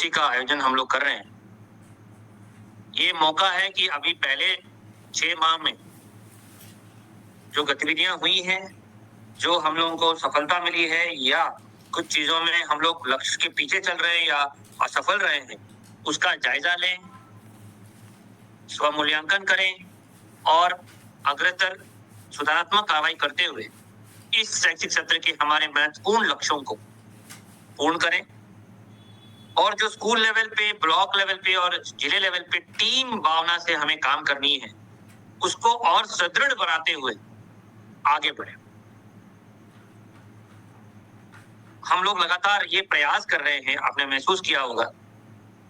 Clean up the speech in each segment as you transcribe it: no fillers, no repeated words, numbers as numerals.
गोष्ठी का आयोजन हम लोग कर रहे हैं। ये मौका है कि अभी पहले 6 माह में जो गतिविधियां हुई हैं, जो हम लोगों को सफलता मिली है या कुछ चीजों में हम लोग लक्ष्य के पीछे चल रहे हैं या असफल रहे हैं, उसका जायजा लें, स्वमूल्यांकन करें और अग्रतर सुधारात्मक कार्रवाई करते हुए इस शैक्षिक सत्र के हमारे महत्वपूर्ण लक्ष्यों को पूर्ण करें। और जो स्कूल लेवल पे, ब्लॉक लेवल पे और जिले लेवल पे टीम भावना से हमें काम करनी है, उसको और सुदृढ़ बनाते हुए आगे बढ़े। हम लोग लगातार ये प्रयास कर रहे हैं, आपने महसूस किया होगा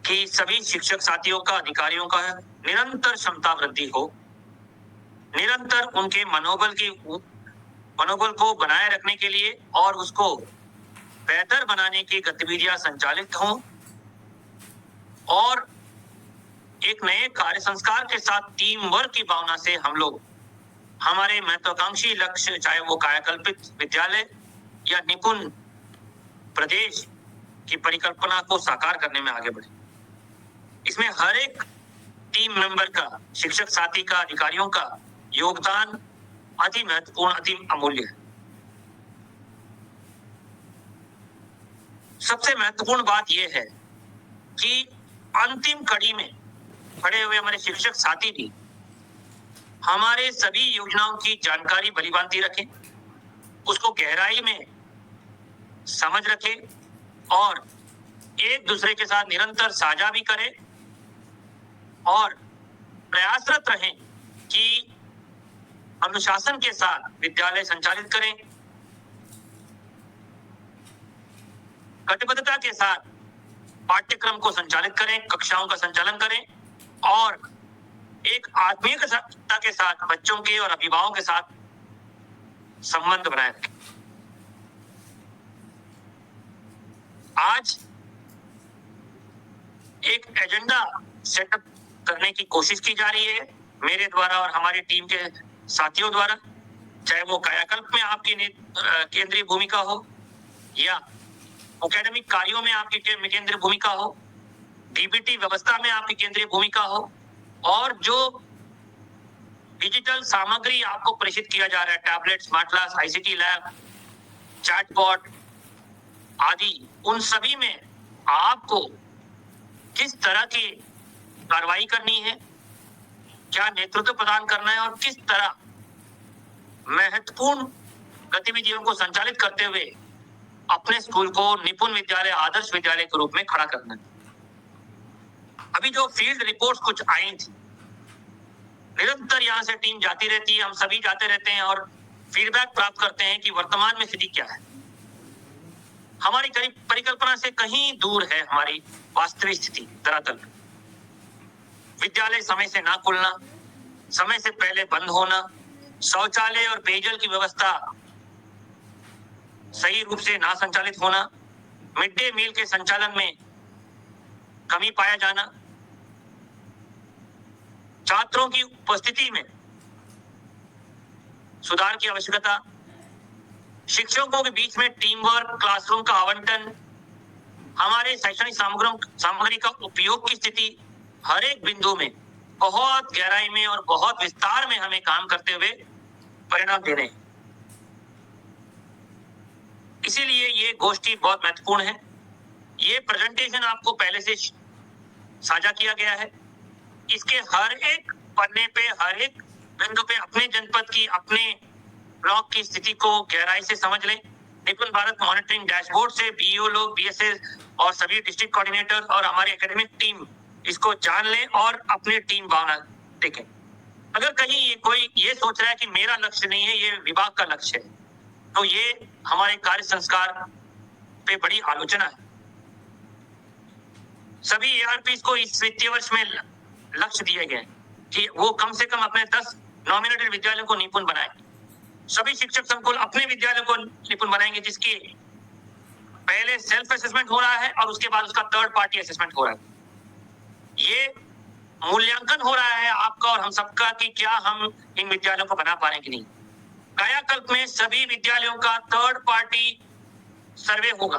कि सभी शिक्षक साथियों का, अधिकारियों का निरंतर क्षमता वृद्धि हो, निरंतर उनके मनोबल को बनाए रखने के लिए और उसको बेहतर बनाने की गतिविधियां संचालित हों और एक नए कार्य संस्कार के साथ टीम वर्क की भावना से हम लोग हमारे महत्वाकांक्षी लक्ष्य, चाहे वो कायाकल्पित विद्यालय या निपुण प्रदेश की परिकल्पना को साकार करने में आगे बढ़े। इसमें हर एक टीम मेंबर का, शिक्षक साथी का, अधिकारियों का योगदान अति महत्वपूर्ण, अति अमूल्य है। सबसे महत्वपूर्ण बात यह है कि अंतिम कड़ी में खड़े हुए हमारे शिक्षक साथी भी हमारे सभी योजनाओं की जानकारी भलीभांति रखें, उसको गहराई में समझ रखें और एक दूसरे के साथ निरंतर साझा भी करें और प्रयासरत रहें कि अनुशासन के साथ विद्यालय संचालित करें, कटिबद्धता के साथ पाठ्यक्रम को संचालित करें, कक्षाओं का संचालन करें और एक आत्मीयता के साथ बच्चों के और अभिभावकों के साथ संबंध बनाए रखें। आज एक एजेंडा सेटअप करने की कोशिश की जा रही है मेरे द्वारा और हमारी टीम के साथियों द्वारा, चाहे वो कायाकल्प में आपकी केंद्रीय भूमिका हो या एकेडमिक कार्यों में आपकी केंद्रीय भूमिका हो, डीबीटी व्यवस्था में आपकी केंद्रीय भूमिका हो और जो डिजिटल सामग्री आपको प्रेषित किया जा रहा है, tablet, smart class, ICT lab, chatbot आदि, उन सभी में आपको किस तरह की कार्रवाई करनी है, क्या नेतृत्व प्रदान करना है और किस तरह महत्वपूर्ण गतिविधियों को संचालित करते हुए अपने स्कूल को निपुण विद्यालय, आदर्श विद्यालय के रूप में खड़ा करना है। अभी जो फील्ड रिपोर्ट्स कुछ आई थी, निरंतर यहाँ से टीम जाती रहती है, हम सभी जाते रहते हैं और फीडबैक प्राप्त करते हैं कि वर्तमान में स्थिति क्या है। हमारी करीब परिकल्पना से कहीं दूर है हमारी वास्तविक स्थिति। दरअसल विद्यालय समय से ना खुलना, समय से पहले बंद होना, शौचालय और पेयजल की व्यवस्था सही रूप से ना संचालित होना, मिड डे मील के संचालन में कमी पाया जाना, छात्रों की उपस्थिति में सुधार की आवश्यकता, शिक्षकों के बीच में टीम वर्क, क्लासरूम का आवंटन, हमारे शैक्षणिक सामग्री का उपयोग की स्थिति, हर एक बिंदु में बहुत गहराई में और बहुत विस्तार में हमें काम करते हुए परिणाम देने हैं। इसीलिए ये गोष्ठी बहुत महत्वपूर्ण है। ये प्रेजेंटेशन आपको पहले से साझा किया गया है। इसके हर एक पन्ने पे, हर एक बिंदु पे अपने जनपद की, अपने ब्लॉक की स्थिति को गहराई से समझ लें। निपुण भारत मॉनिटरिंग डैशबोर्ड से बीईओ लोग, बीएसएस और सभी डिस्ट्रिक्ट कोऑर्डिनेटर और हमारी एकेडमिक टीम इसको जान लें और अपनी टीम भावना देखें। अगर कहीं ये कोई ये सोच रहा है कि मेरा लक्ष्य नहीं है, ये विभाग का लक्ष्य है, तो ये हमारे कार्य संस्कार पे बड़ी आलोचना है। सभी एआरपीस को इस वित्तीय वर्ष में लक्ष्य दिए गए कि वो कम से कम अपने 10 नॉमिनेटेड विद्यालयों को निपुण बनाए। सभी शिक्षक संकुल अपने विद्यालय को निपुण बनाएंगे, जिसकी पहले सेल्फ असेसमेंट हो रहा है और उसके बाद उसका थर्ड पार्टी असेसमेंट हो रहा है। ये मूल्यांकन हो रहा है आपका और हम सबका कि क्या हम इन विद्यालयों को बना पा रहे हैं कि नहीं। कायाकल्प में सभी विद्यालयों का थर्ड पार्टी सर्वे होगा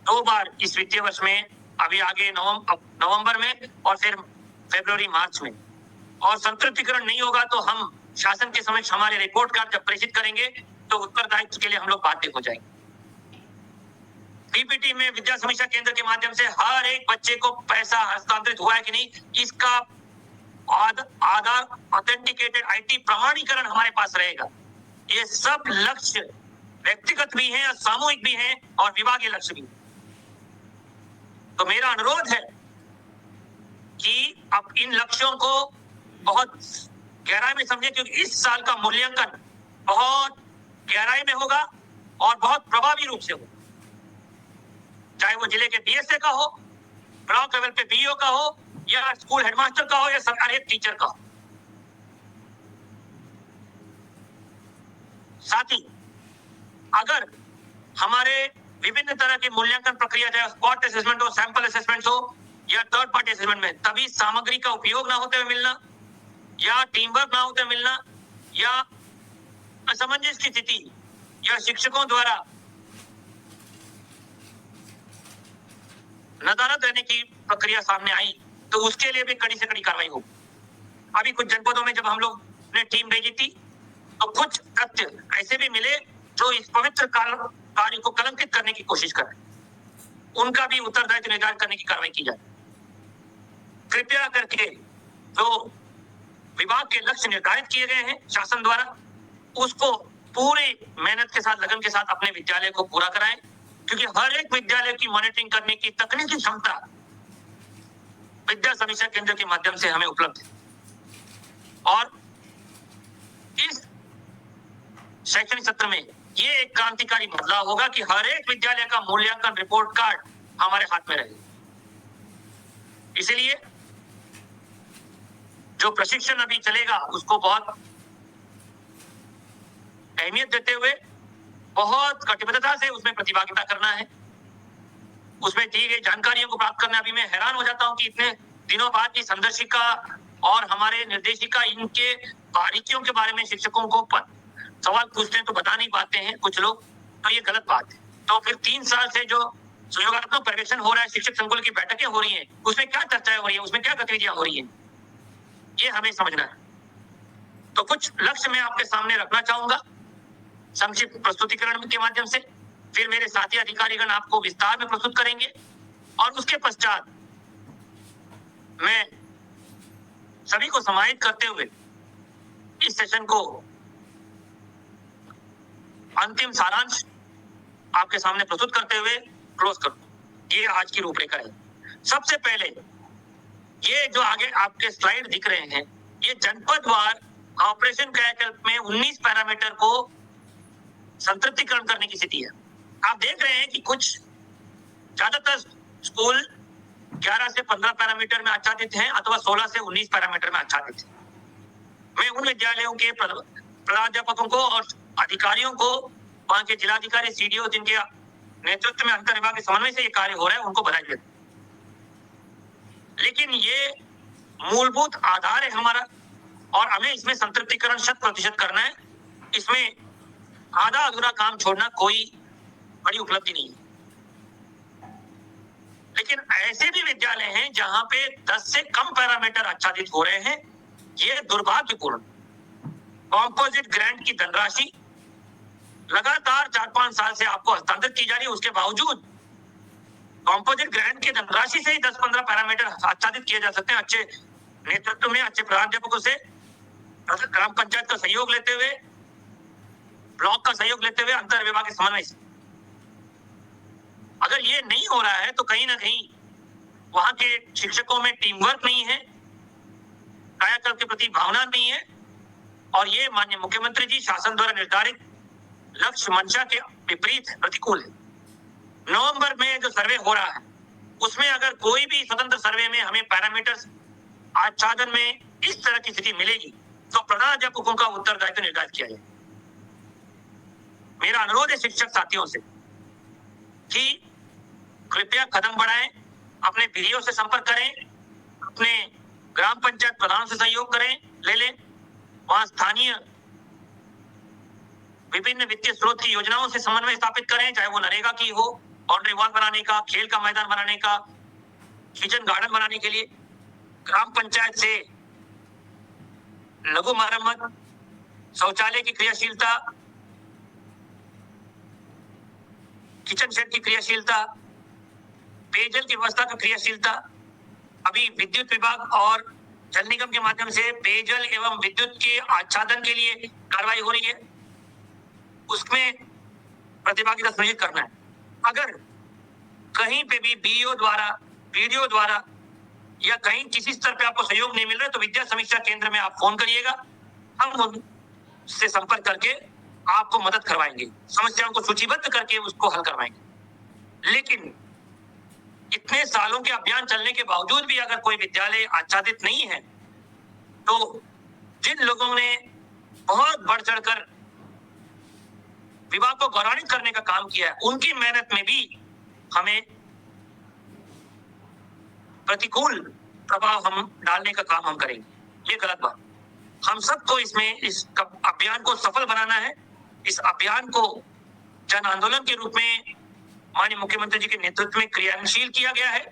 2 बार इस वित्तीय वर्ष में अभी आगे नवंबर में और फिर फरवरी मार्च में। और संतृप्तिकरण नहीं होगा तो हम शासन के समक्ष हमारे रिपोर्ट कार्ड जब प्रेषित करेंगे तो उत्तरदायित्व के लिए हम लोग बाध्य हो जाएंगे। पीपीटी में विद्या समीक्षा केंद्र के माध्यम से हर एक बच्चे को पैसा हस्तांतरित हुआ है कि नहीं, इसका आधार ऑथेंटिकेटेड आईटी प्रमाणीकरण हमारे पास रहेगा। ये सब लक्ष्य व्यक्तिगत भी हैं, सामूहिक भी हैं और विभागीय लक्ष्य भी। तो मेरा अनुरोध है कि अब इन लक्ष्यों को बहुत गहराई में समझें, क्योंकि इस साल का मूल्यांकन बहुत गहराई में होगा और बहुत प्रभावी रूप से होगा। चाहे वो जिले के डीएसए का हो, ब्लॉक लेवल पे बीईओ का हो, या स्कूल हेडमास्टर का हो, या सरकारी टीचर का हो। साथ ही अगर हमारे विभिन्न तरह की मूल्यांकन प्रक्रिया, चाहे स्पॉट असेसमेंट हो, सैंपल असेसमेंट हो या थर्ड पार्टी असेसमेंट में, तभी सामग्री का उपयोग ना होते हुए मिलना, या टीम वर्क ना होते हुए मिलना, या असमंजस की स्थिति, या शिक्षकों द्वारा नदारद रहने की प्रक्रिया सामने आई, तो उसके लिए भी कड़ी से कड़ी कार्रवाई हो। अभी कुछ जनपदों में जब हम लोग ने टीम भेजी थी तो कुछ तथ्य ऐसे भी मिले जो इस पवित्र कार्य को कलंकित करने की कोशिश कर रहे, उनका भी उत्तरदायित्व निर्धारित करने की कार्रवाई की जाए। कृपया करके जो विभाग के लक्ष्य निर्धारित किए गए हैं शासन द्वारा, उसको पूरे मेहनत के साथ, लगन के साथ अपने विद्यालय को पूरा कराएं, क्योंकि हर एक विद्यालय की मॉनिटरिंग करने की तकनीकी क्षमता विद्या समीक्षा केंद्र के माध्यम से हमें उपलब्ध है। और इस शैक्षणिक सत्र में ये एक क्रांतिकारी बदलाव होगा कि हर एक विद्यालय का मूल्यांकन रिपोर्ट कार्ड हमारे हाथ में रहे। इसलिए जो प्रशिक्षण अभी चलेगा उसको बहुत अहमियत देते हुए, बहुत कटिबद्धता से उसमें प्रतिभागिता करना है, उसमें दी गई जानकारियों को प्राप्त करना। अभी मैं हैरान हो जाता हूं कि इतने दिनों बाद की संदर्शिका और हमारे निर्देशिका इनके बारीकियों के बारे में शिक्षकों को सवाल पूछते हैं तो बता नहीं पाते हैं कुछ लोग, तो ये गलत बात है। तो फिर 3 साल से जो सहयोगात्मक पर्यवेक्षण हो रहा है, शिक्षक संकुल की बैठकें हो रही हैं, उसमें क्या चर्चाएं हो रही है, उसमें क्या गतिविधियां हो रही हैं, ये हमें समझना है। तो कुछ लक्ष्य मैं आपके सामने रखना चाहूंगा संक्षिप्त प्रस्तुतिकरण के माध्यम से, फिर मेरे साथी अधिकारीगण आपको विस्तार में प्रस्तुत करेंगे और उसके पश्चात मैं सभी को समाहित करते हुए इस सेशन को अंतिम सारांश आपके सामने प्रस्तुत करते हुए क्लोज करूं। ये आज की रूपरेखा है। सबसे पहले ये जो आगे आपके स्लाइड दिख रहे हैं, ये जनपदवार ऑपरेशन कायाकल्प में 19 पैरामीटर को संतृप्तिकरण करने की स्थिति है। आप देख रहे हैं कि कुछ ज्यादातर स्कूल 11 से 15 पैरामीटर में आच्छादित हैं अथवा 16 से 19 पैरामीटर में आच्छादित हैं। मैं उन विद्यालयों के प्राध्यापकों को और अधिकारियों को, वहां के जिलाधिकारी, सीडीओ जिनके नेतृत्व में अंतर विभाग के समन्वय से ये कार्य हो रहा है, उनको बधाई देता हूं। लेकिन ये मूलभूत आधार है हमारा और हमें इसमें संतृप्तिकरण 100% करना है। इसमें आधा अधूरा काम छोड़ना कोई बड़ी उपलब्धि नहीं है। लेकिन ऐसे भी विद्यालय हैं जहां पे 10 से कम पैरामीटर आच्छादित हो रहे हैं। ये दुर्भाग्यपूर्ण। कॉम्पोजिट ग्रांट की धनराशि लगातार 4-5 साल से आपको हस्तांतरित की जा रही है, उसके बावजूद कॉम्पोजिट ग्रांट की धनराशि से ही 10-15 पैरामीटर आच्छादित किए जा सकते हैं। अच्छे नेतृत्व में, अच्छे प्राध्यापकों से, ग्राम पंचायत का सहयोग लेते हुए, ब्लॉक का सहयोग लेते हुए, अंतर विभाग के समन्वय से। अगर ये नहीं हो रहा है तो कहीं ना कहीं वहां के शिक्षकों में टीम वर्क नहीं है, कायाकल्प के प्रति भावना नहीं है, और ये माननीय मुख्यमंत्री जी शासन द्वारा निर्धारित लक्ष्य मंशा के विपरीत प्रतिकूल है। नवंबर में जो सर्वे हो रहा है उसमें अगर कोई भी स्वतंत्र सर्वे में हमें पैरामीटर्स आच्छादन में इस तरह की स्थिति मिलेगी तो प्रधानाध्यापकों का उत्तरदायित्व निर्धारित किया जाए। मेरा अनुरोध है शिक्षक साथियों से कि कृपया कदम बढ़ाएं, अपने बीडीओ से संपर्क करें, अपने ग्राम पंचायत प्रधान से सहयोग करें, ले लें, वहां स्थानीय विभिन्न वित्तीय स्रोत की योजनाओं से समन्वय स्थापित करें, चाहे वो नरेगा की हो, बाउंड्री वॉल बनाने का, खेल का मैदान बनाने का, किचन गार्डन बनाने के लिए, ग्राम पंचायत से लघु मरम्मत, शौचालय की क्रियाशीलता, किचन सेट की क्रियाशीलता, पेयजल की व्यवस्था की क्रियाशीलता। अभी विद्युत विभाग और जल निगम के माध्यम से पेयजल एवं विद्युत के आच्छादन के लिए कार्रवाई हो रही है, उसमें प्रतिभागिता सुनिश्चित करना है। अगर कहीं पे भी बीईओ द्वारा, पीडीओ द्वारा या कहीं किसी स्तर पे आपको सहयोग नहीं मिल रहा है तो विद्या समीक्षा केंद्र में आप फोन करिएगा, हम उनसे संपर्क करके आपको मदद करवाएंगे, समस्याओं को सूचीबद्ध करके उसको हल करवाएंगे। लेकिन इतने सालों के अभियान चलने के बावजूद भी अगर कोई विद्यालय आच्छादित नहीं है तो जिन लोगों ने बहुत बढ़ चढ़कर विभाग को गौरवान्वित करने का काम किया है, उनकी मेहनत में भी हमें प्रतिकूल प्रभाव हम डालने का काम हम करेंगे। ये गलत बात। हम सबको इसमें इस अभियान को सफल बनाना है। इस अभियान को जन आंदोलन के रूप में माननीय मुख्यमंत्री जी के नेतृत्व में क्रियाशील किया गया है।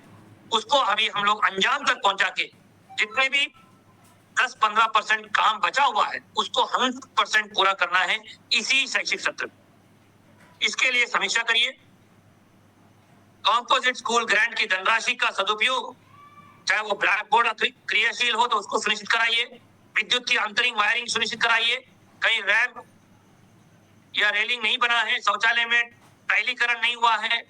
उसको अभी हम लोग अंजाम तक पहुंचा के जितने भी 10-15% काम बचा हुआ है उसको 100% पूरा करना है इसी शैक्षिक सत्र। इसके लिए समीक्षा करिए। कॉम्पोजिट स्कूल ग्रांट की धनराशि का सदुपयोग, चाहे वो ब्लैक बोर्ड क्रियाशील हो तो उसको सुनिश्चित कराइए, विद्युत की अंतरिंग वायरिंग सुनिश्चित कराइए, कहीं रैंप या रेलिंग नहीं बना है, शौचालय में टाइलीकरण नहीं हुआ है,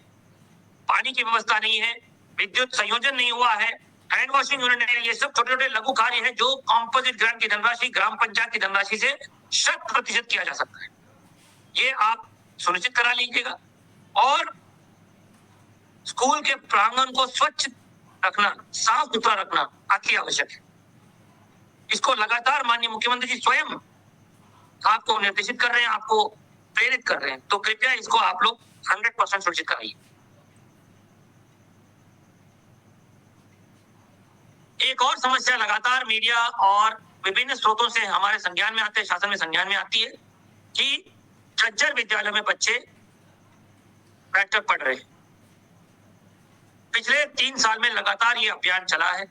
पानी की व्यवस्था नहीं है, विद्युत संयोजन नहीं हुआ है, हैंड वॉशिंग यूनिट नहीं है। ये सब छोटे छोटे लघु कार्य है जो कॉम्पोजिट ग्रांट की धनराशि ग्राम पंचायत की धनराशि से 100% किया जा सकता है। ये आप सुनिश्चित करा लीजिएगा। और स्कूल के प्रांगण को स्वच्छ रखना, साफ सुथरा रखना अति आवश्यक है। इसको लगातार माननीय मुख्यमंत्री जी स्वयं आपको निर्देशित कर रहे हैं, आपको प्रेरित कर रहे हैं, तो कृपया इसको आप लोग 100% सुनिश्चित कराइए। एक और समस्या लगातार मीडिया और विभिन्न स्रोतों से हमारे संज्ञान में आते हैं, शासन में संज्ञान में आती है कि झज्जर विद्यालय में बच्चे बैठकर पढ़ रहे हैं। पिछले 3 साल में लगातार ये अभियान चला है।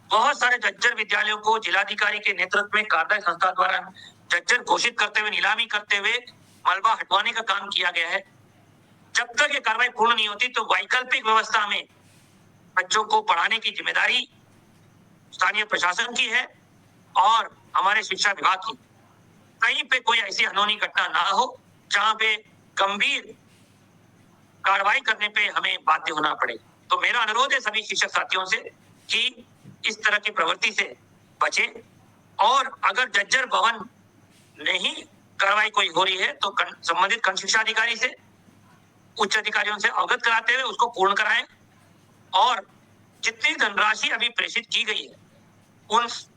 बहुत सारे झज्जर विद्यालयों को जिलाधिकारी के नेतृत्व में कार्यदायी संस्था द्वारा झज्जर घोषित करते हुए, नीलामी करते हुए मलबा हटवाने का काम किया गया है। जब तक ये कार्रवाई पूर्ण नहीं होती तो वैकल्पिक व्यवस्था में बच्चों को पढ़ाने की जिम्मेदारी स्थानीय प्रशासन की है और हमारे शिक्षा विभाग की। कहीं पे कोई ऐसी अनहोनी घटना ना हो जहां पे गंभीर कार्रवाई करने पे हमें बाध्य होना पड़े। तो मेरा अनुरोध है सभी शिक्षक साथियों से कि इस तरह की प्रवृत्ति से बचें और अगर झज्जर भवन नहीं कार्रवाई कोई हो रही है तो संबंधित खंड शिक्षा अधिकारी से, उच्च अधिकारियों से अवगत कराते हुए उसको पूर्ण कराएं और जितनी धनराशि अभी प्रेषित की गई है उस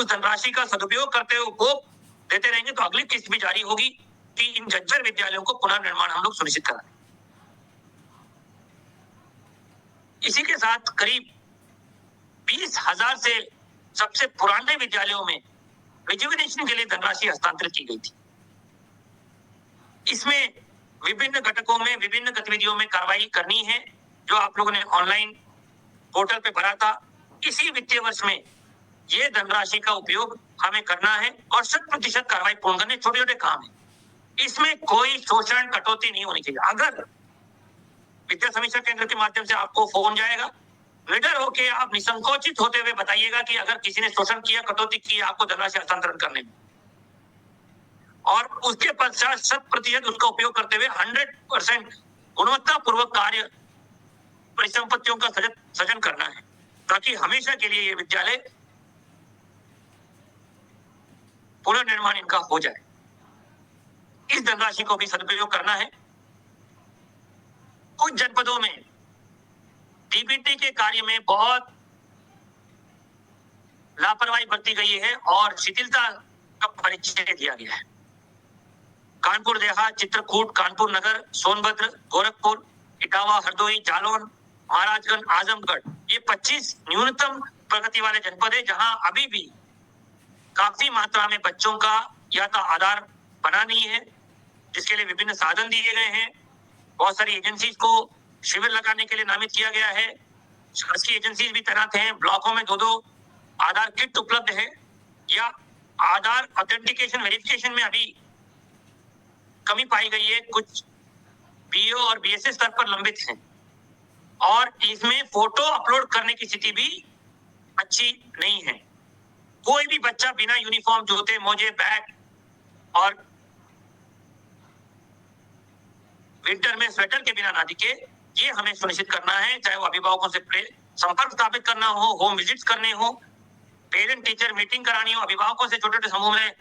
धनराशि का सदुपयोग करते हुए उपभोग देते रहेंगे तो अगली किस्त भी जारी होगी कि इन झज्जर विद्यालयों को पुनर्निर्माण हम लोग सुनिश्चित कराएं। इसी के साथ करीब 20,000 से सबसे पुराने विद्यालयों में रिजुविनेशन के लिए धनराशि हस्तांतरित की गई थी। इसमें विभिन्न घटकों में, विभिन्न गतिविधियों में कार्रवाई करनी है जो आप लोगों ने ऑनलाइन पोर्टल पे भरा था। इसी वित्तीय वर्ष में ये धनराशि का उपयोग हमें करना है और 100% कार्रवाई पूर्ण करने। छोटे छोटे काम है, इसमें कोई शोषण कटौती नहीं होनी चाहिए। अगर विद्या समीक्षा केंद्र के माध्यम से आपको फोन जाएगा, निडर होके आप निसंकोचित होते हुए बताइएगा कि अगर किसी ने शोषण किया, कटौती की, आपको धनराशि हस्तांतरण करने में, और उसके पश्चात 100% उसका उपयोग करते हुए 100% गुणवत्ता पूर्वक कार्य परिसंपत्तियों का सृजन करना है ताकि हमेशा के लिए ये विद्यालय पुनर्निर्माण इनका हो जाए। इस धनराशि को भी सदुपयोग करना है। कुछ जनपदों में डीबीटी के कार्य में बहुत लापरवाही बरती गई है और शिथिलता का परिचय दिया गया है। कानपुर देहात, चित्रकूट, कानपुर नगर, सोनभद्र, गोरखपुर, इटावा, हरदोई, जालौन, महाराजगंज, आजमगढ़, ये 25 न्यूनतम प्रगति वाले जनपद है जहां अभी भी काफी मात्रा में बच्चों का या तो आधार बना नहीं है, जिसके लिए विभिन्न साधन दिए गए हैं। बहुत सारी एजेंसीज को शिविर लगाने के लिए नामित किया गया है। शासकीय एजेंसीज भी तैनात हैं, ब्लॉकों में 2-2 आधार किट उपलब्ध है, या आधार ऑथेंटिकेशन वेरिफिकेशन में अभी कमी पाई गई है, कुछ बीओ और बीएसए स्तर पर लंबित हैं, और इसमें फोटो अपलोड करने की स्थिति भी अच्छी नहीं है। कोई भी बच्चा बिना यूनिफॉर्म, जूते, मोजे, बैग और विंटर में स्वेटर के बिना ना दिखे, ये हमें सुनिश्चित करना है। चाहे वो अभिभावकों से संपर्क स्थापित करना हो, होम विजिट्स करने हो, पेरेंट टीचर मीटिंग करानी हो, अभिभावकों से छोटे छोटे समूह में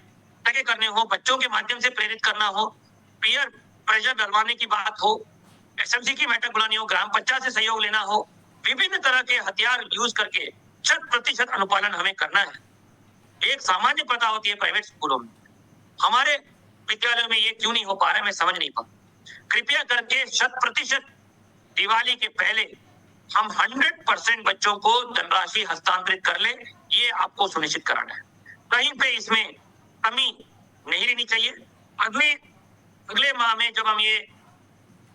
टके करने हो, बच्चों के माध्यम से प्रेरित करना हो, पीयर प्रेशर डलवाने की बात हो, एसएमसी की बैठक बुलानी हो, ग्राम पंचायत से सहयोग लेना हो, विभिन्न तरह के हथियार यूज करके 100% अनुपालन हमें करना है। एक सामान्य प्रथा होती है प्राइवेट स्कूलों में, हमारे विद्यालयों में ये क्यों नहीं हो पा रहा है, मैं समझ नहीं पा। कृपया करके 100% दिवाली के पहले हम 100% बच्चों को धनराशि हस्तांतरित कर ले, ये आपको सुनिश्चित कराना है। कहीं पे इसमें कमी नहीं रहनी चाहिए। अगले माह में जब हम ये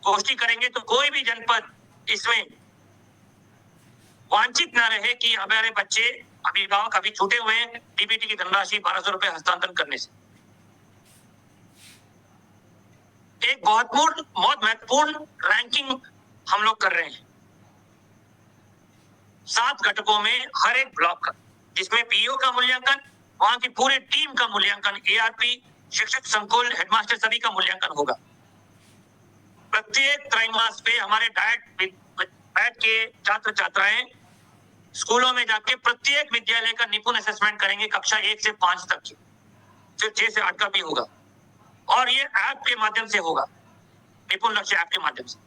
गोष्ठी करेंगे तो कोई भी जनपद इसमें वांछित ना रहे कि हमारे बच्चे अभिभावक अभी छूटे हुए हैं डीबीटी की धनराशि 1200 रुपए हस्तांतरण करने से। एक बहुत महत्वपूर्ण रैंकिंग हम लोग कर रहे हैं 7 घटकों में, हर एक ब्लॉक का, जिसमें पीओ का मूल्यांकन, वहां की पूरी टीम का मूल्यांकन, एआरपी, शिक्षक संकुल, हेडमास्टर सभी का मूल्यांकन होगा। प्रत्येक त्रैमास पे हमारे डाइट के छात्र छात्राएं स्कूलों में जाके प्रत्येक विद्यालय का निपुण असेसमेंट करेंगे, कक्षा 1 से 5 तक की, फिर 6 से 8 का भी होगा, और ये ऐप के माध्यम से होगा, निपुण लक्ष्य ऐप के माध्यम से,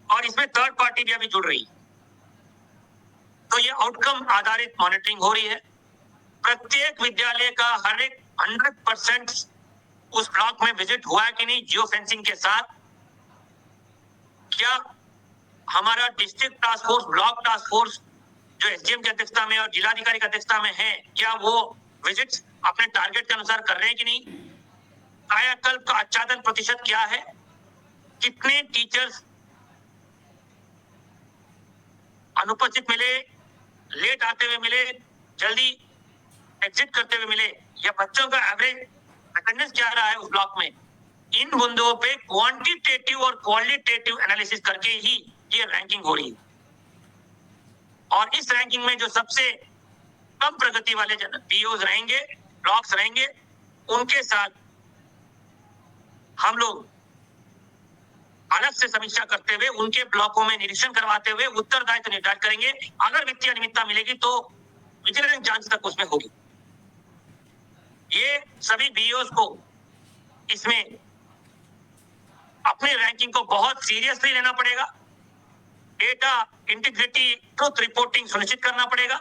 और इसमें थर्ड पार्टी भी अभी जुड़ रही है। तो ये आउटकम आधारित मॉनिटरिंग हो रही है। प्रत्येक विद्यालय का हर एक 100% उस ब्लॉक में विजिट हुआ है कि नहीं, जियो फेंसिंग के साथ। क्या हमारा district task force, block task force जो एसडीएम की अध्यक्षता में और जिलाधिकारी की अध्यक्षता में है, क्या वो विजिट्स अपने टारगेट के अनुसार कर रहे हैं कि नहीं? कायाकल्प का आच्छादन प्रतिशत क्या है? कितने टीचर्स अनुपस्थित मिले, लेट आते हुए मिले, जल्दी एग्जिट करते हुए मिले, या बच्चों का एवरेज अटेंडेंस क्या रहा है उस ब्लॉक में? इन बिंदुओं पे क्वांटिटेटिव और क्वालिटेटिव एनालिसिस करके ही ये रैंकिंग हो रही है। और इस रैंकिंग में जो सबसे कम प्रगति वाले पीओज रहेंगे, ब्लॉक्स रहेंगे, उनके साथ हम लोग अलग से समीक्षा करते हुए, उनके ब्लॉकों में निरीक्षण करवाते हुए उत्तरदायित्व निर्धारित करेंगे। अगर वित्तीय अनियमितता मिलेगी तो विजिलेंस जांच तक उसमें होगी। ये सभी बीओज को इसमें अपने रैंकिंग को बहुत सीरियसली लेना पड़ेगा। डेटा इंटीग्रिटी, ट्रुथ रिपोर्टिंग सुनिश्चित करना पड़ेगा,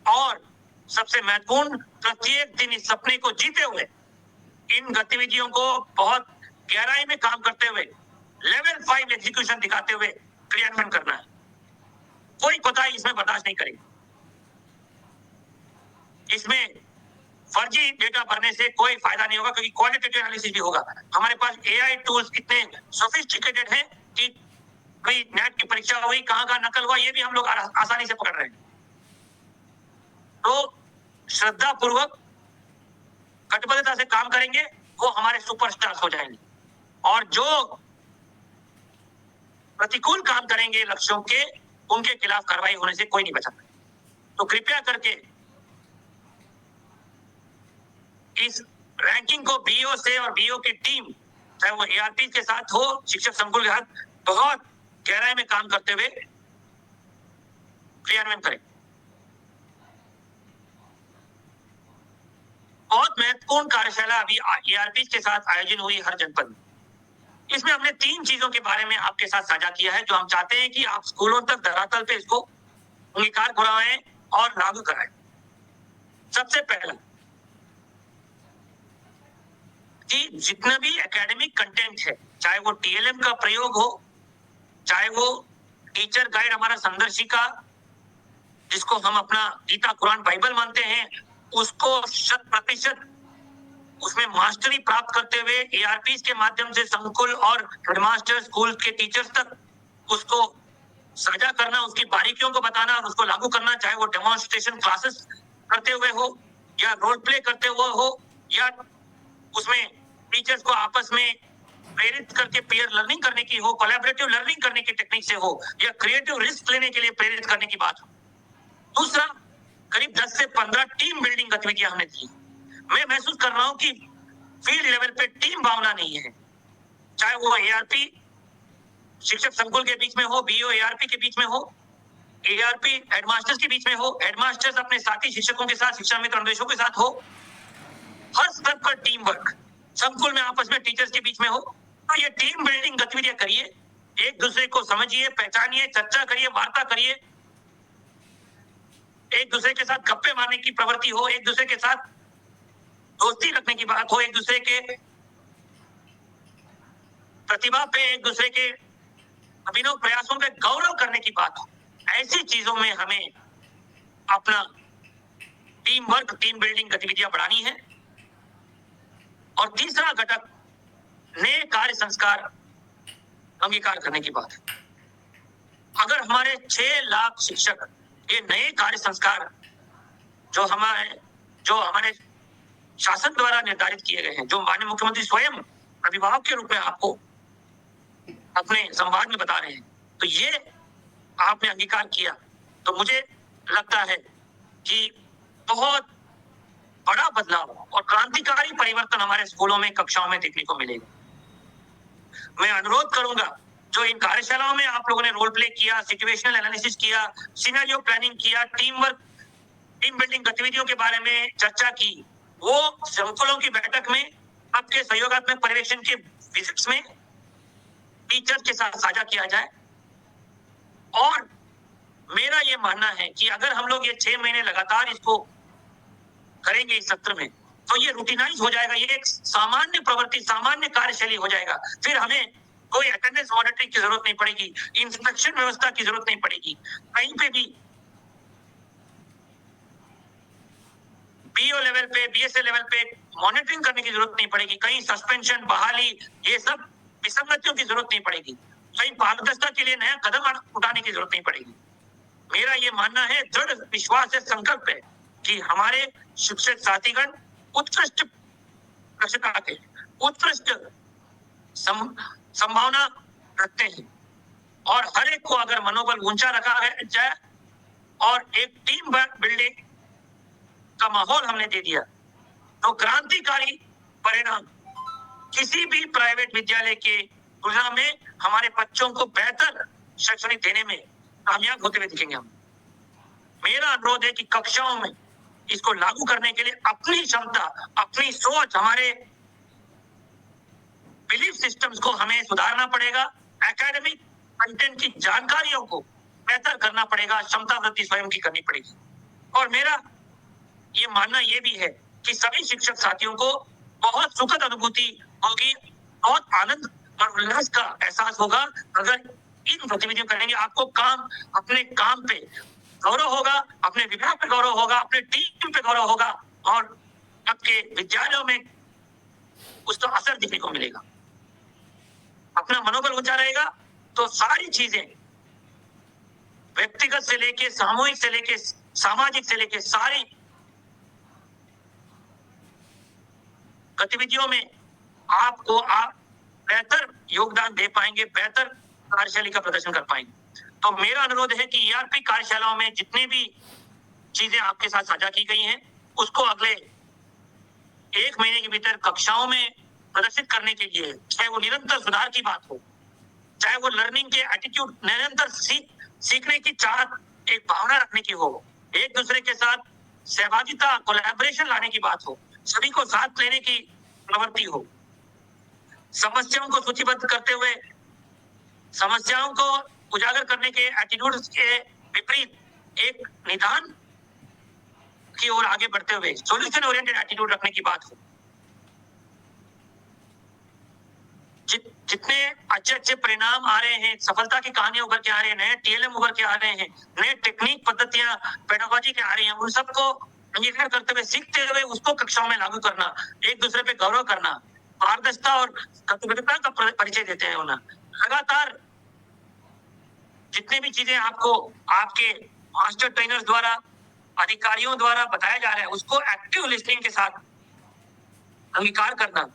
और सबसे महत्वपूर्ण, प्रत्येक दिन इस सपने को जीते हुए इन गतिविधियों को बहुत गहराई में काम करते हुए लेवल 5 एग्जीक्यूशन दिखाते हुए क्रियान्वयन करना है। कोई कोताही इसमें बर्दाश्त नहीं करेगी। इसमें फर्जी डेटा भरने से कोई फायदा नहीं होगा, क्योंकि क्वालिटेटिव एनालिसिस भी होगा। हमारे पास एआई टूल्स इतने सोफिस्टिकेटेड हैं कि कोई नेट की परीक्षा हुई, कहां का नकल हुआ, ये भी हम लोग आसानी से पकड़ रहे हैं। तो श्रद्धा पूर्वक कटिबद्धता से काम करेंगे, वो हमारे सुपरस्टार्स हो जाएंगे, और जो प्रतिकूल काम करेंगे लक्ष्यों के, उनके खिलाफ कार्रवाई होने से कोई नहीं बचा। तो कृपया करके इस रैंकिंग को बीओ से और बीओ की टीम, चाहे वो एआरपी के साथ हो, शिक्षक संकुल के साथ, बहुत गहराई में काम करते हुए क्रियान्वयन करें। बहुत महत्वपूर्ण कार्यशाला अभी एआरपी के साथ आयोजन हुई हर जनपद में। इसमें हमने 3 चीजों के बारे में आपके साथ साझा किया है, जो हम चाहते हैं कि आप स्कूलों तक धरातल पे इसको अंगीकार कराएं और लागू कराएं। सबसे पहला कि जितना भी एकेडमिक कंटेंट है, चाहे वो टीएलएम का प्रयोग हो, चाहे वो टीचर गाइड, हमारा संदर्शिका, जिसको हम अपना गीता कुरान बाइबल मानते हैं, उसको 100% उसमें मास्टरी प्राप्त करते हुए एआरपी के माध्यम से संकुल और हेडमास्टर, स्कूल के टीचर्स तक उसको साझा करना, उसकी बारीकियों को बताना और उसको लागू करना, चाहे वो डेमोन्स्ट्रेशन क्लासेस करते हुए हो या रोल प्ले करते हुए हो या उसमें टीचर्स को आपस में प्रेरित करके पीयर लर्निंग करने की हो, कोलैबोरेटिव लर्निंग करने की टेक्निक से हो या क्रिएटिव रिस्क लेने के लिए प्रेरित करने की बात हो। दूसरा, करीब 10 से 15 टीम बिल्डिंग गतिविधियां हमने की। मैं महसूस कर रहा हूं कि फील्ड लेवल पे टीम भावना नहीं है, चाहे वो एआरपी शिक्षक संकुल के बीच में हो, बीओ एआरपी के बीच में हो, एआरपी हेडमास्टर्स के बीच में हो, हेडमास्टर्स अपने साथी शिक्षकों के साथ, शिक्षा मित्र अन्वेषकों के साथ हो, हर स्तर पर टीम वर्क संकुल में आपस में टीचर्स के बीच में हो। तो ये टीम बिल्डिंग गतिविधियां करिए, एक दूसरे को समझिए, पहचानिए, चर्चा करिए, वार्ता करिए, एक दूसरे के साथ गप्पे मारने की प्रवृत्ति हो, एक दूसरे के साथ दोस्ती रखने की बात हो, एक दूसरे के प्रतिभा पे, एक दूसरे के अभिनव प्रयासों पे गौरव करने की बात हो। ऐसी चीजों में हमें अपना टीम वर्क, टीम बिल्डिंग गतिविधियां बढ़ानी है। और तीसरा घटक, नए कार्य संस्कार अंगीकार करने की बात है। अगर हमारे 6 लाख शिक्षक ये नए कार्य संस्कार जो हमारे शासन द्वारा निर्धारित किए गए हैं, जो माननीय मुख्यमंत्री स्वयं अभिभावक के रूप में आपको अपने संवाद में बता रहे हैं, तो ये आपने अंगीकार किया तो मुझे लगता है कि बहुत बड़ा बदलाव और क्रांतिकारी परिवर्तन हमारे स्कूलों में, कक्षाओं में देखने को मिलेगा। मैं अनुरोध करूंगा, जो इन कार्यशालाओं में आप लोगों ने रोल प्ले किया, सिचुएशनल एनालिसिस किया, सिनेरियो प्लानिंग किया, टीम वर्क, टीम बिल्डिंग गतिविधियों के बारे में चर्चा की, वो संकुलों की बैठक में, आपके सहयोगात्मक पर्यवेक्षण के विजिट्स में टीचर्स के साथ साझा किया जाए। और मेरा ये मानना है कि अगर हम लोग ये 6 महीने लगातार इसको करेंगे इस सत्र में, तो ये रूटीनाइज हो जाएगा, ये एक सामान्य प्रवृत्ति, सामान्य कार्यशैली हो जाएगा। फिर हमें कोई अटेंडेंस मॉनिटरिंग की जरूरत नहीं पड़ेगी, इंस्पेक्शन व्यवस्था की जरूरत नहीं पड़ेगी, कहीं पे भी बीओ लेवल पे, बीएसए लेवल पे मॉनिटरिंग करने की जरूरत नहीं पड़ेगी, कहीं सस्पेंशन, बहाली, ये सब विसंगतियों की जरूरत नहीं पड़ेगी, कहीं पारदर्शिता के लिए नया कदम उठाने की जरूरत नहीं पड़ेगी। मेरा ये मानना है, दृढ़ विश्वास है, संकल्प है कि हमारे शिक्षक साथीगण उत्कृष्ट दक्षता के, उत्कृष्ट संभावना रखते हैं और हर एक को अगर मनोबल ऊंचा रखा जाए और एक टीम बिल्डिंग का माहौल हमने दे दिया, तो क्रांतिकारी परिणाम किसी भी प्राइवेट विद्यालय के तुलना में हमारे बच्चों को बेहतर शैक्षणिक देने में कामयाब होते हुए दिखेंगे हम। मेरा अनुरोध है कि कक्षाओं में इसको लागू करने के लिए अपनी क्षमता, अपनी सोच, हमारे बिलीफ सिस्टम्स को हमें सुधारना पड़ेगा, एकेडमिक कंटेंट की जानकारियों को बेहतर करना पड़ेगा, क्षमता वृद्धि स्वयं की करनी पड़ेगी। और मेरा ये मानना ये भी है कि सभी शिक्षक साथियों को बहुत सुखद अनुभूति होगी, बहुत आनंद और उल्लास का एहसास होगा अगर इन गतिविधियों करेंगे। आपको अपने काम पे गौरव होगा, अपने विभाग पे गौरव होगा, अपने टीम पे गौरव होगा और आपके विद्यालयों में उसका असर दिखने को मिलेगा। अपना मनोबल ऊंचा रहेगा तो सारी चीजें, व्यक्तिगत से लेके सामूहिक से लेके सामाजिक से लेके सारी गतिविधियों में आप बेहतर योगदान दे पाएंगे, बेहतर कार्यशैली का प्रदर्शन कर पाएंगे। तो मेरा अनुरोध है कि ईआरपी कार्यशालाओं में जितने भी चीजें आपके साथ साझा की गई हैं, उसको अगले 1 महीने के भीतर कक्षाओं में प्रदर्शित करने के लिए, चाहे वो निरंतर सुधार की बात हो, चाहे वो लर्निंग के एटीट्यूड, निरंतर सीखने की चाहत, एक भावना रखने की हो, एक दूसरे के साथ सहभागिता, कोलैबोरेशन लाने की बात हो, सभी को साथ लेने की प्रवृत्ति हो, समस्याओं को सूचीबद्ध करते हुए समस्याओं को उजागर करने के एटीट्यूड के विपरीत एक निदान की ओर आगे बढ़ते हुए सॉल्यूशन ओरिएंटेड एटीट्यूड रखने की बात हो। जितने अच्छे परिणाम आ रहे हैं, सफलता की कहानियां उभर के आ रहे हैं, नए टीएलएम उभर के आ रहे हैं, नए टेक्निक पद्धतियां पेडागोजी के आ रही हैं, उन सबको अंगीकार करते हुए, सीखते हुए उसको कक्षाओं में लागू करना, एक दूसरे पे गौरव करना, पारदर्शिता और प्रतिबद्धता का परिचय देते हैं उन्हें। लगातार जितने भी चीजें आपको आपके मास्टर ट्रेनर्स द्वारा, अधिकारियों द्वारा बताया जा रहा है, उसको एक्टिव लिसनिंग के साथ अंगीकार करना,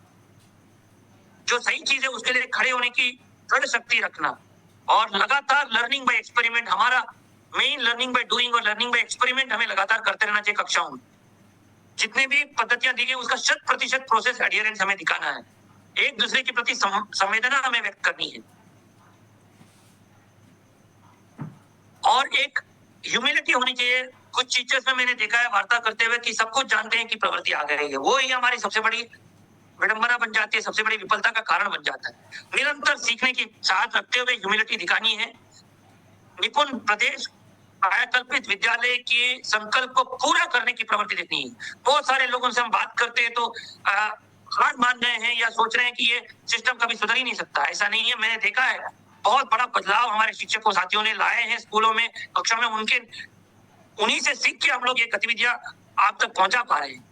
जो सही चीज है उसके लिए खड़े होने की दृढ़ शक्ति रखना, और लगातार लर्निंग बाय एक्सपेरिमेंट, हमारा मेन लर्निंग बाय डूइंग और लर्निंग बाय एक्सपेरिमेंट हमें लगातार करते रहना चाहिए कक्षाओं में। जितने भी पद्धतियां दी गई उसका 100% प्रोसेस एडियरेंस हमें दिखाना है, एक दूसरे के प्रति संवेदना हमें व्यक्त करनी है, और एक ह्यूमिलिटी होनी चाहिए। कुछ टीचर्स में मैंने देखा है वार्ता करते हुए कि सब कुछ जानते हैं कि प्रवृत्ति आ गई है, वो ही हमारी सबसे बड़ी विडंबना बन जाती है, सबसे बड़ी विफलता का कारण बन जाता है। निरंतर सीखने की चाहत रखते हुए ह्यूमिलिटी दिखानी है। निपुण प्रदेश कायाकल्पित विद्यालय के संकल्प को पूरा करने की प्रवृत्ति दिखनी है। बहुत सारे लोगों से हम बात करते हैं तो हार मान गए हैं या सोच रहे हैं कि ये सिस्टम कभी सुधर ही नहीं सकता। ऐसा नहीं है, मैंने देखा है बहुत बड़ा बदलाव हमारे शिक्षकों साथियों ने लाए हैं स्कूलों में, कक्षा में, उनके उन्हीं से सीख के हम लोग ये गतिविधियां आप तक पहुंचा पा रहे हैं।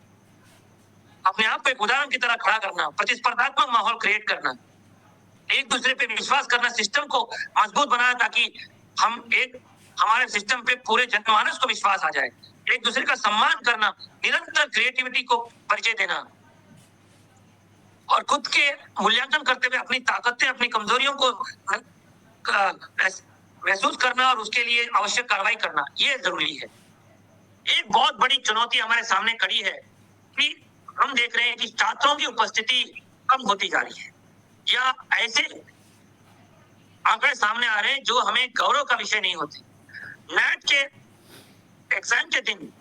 अपने आप को एक उदाहरण की तरह खड़ा करना, प्रतिस्पर्धात्मक माहौल क्रिएट करना, एक दूसरे पे विश्वास करना, सिस्टम को मजबूत बनाना ताकि हम एक हमारे सिस्टम पे पूरे जनमानस को विश्वास आ जाए, एक दूसरे का सम्मान करना, निरंतर क्रिएटिविटी को परिचय देना, और खुद के मूल्यांकन करते हुए अपनी ताकतें, अपनी कमजोरियों को महसूस करना और उसके लिए आवश्यक कार्रवाई करना, ये जरूरी है। एक बहुत बड़ी चुनौती हमारे सामने खड़ी है कि हम देख रहे हैं कि छात्रों की उपस्थिति कम होती जा रही है, या ऐसे आंकड़े सामने आ रहे हैं जो हमें गौरव का विषय नहीं होते। नेट के एग्जाम के दिन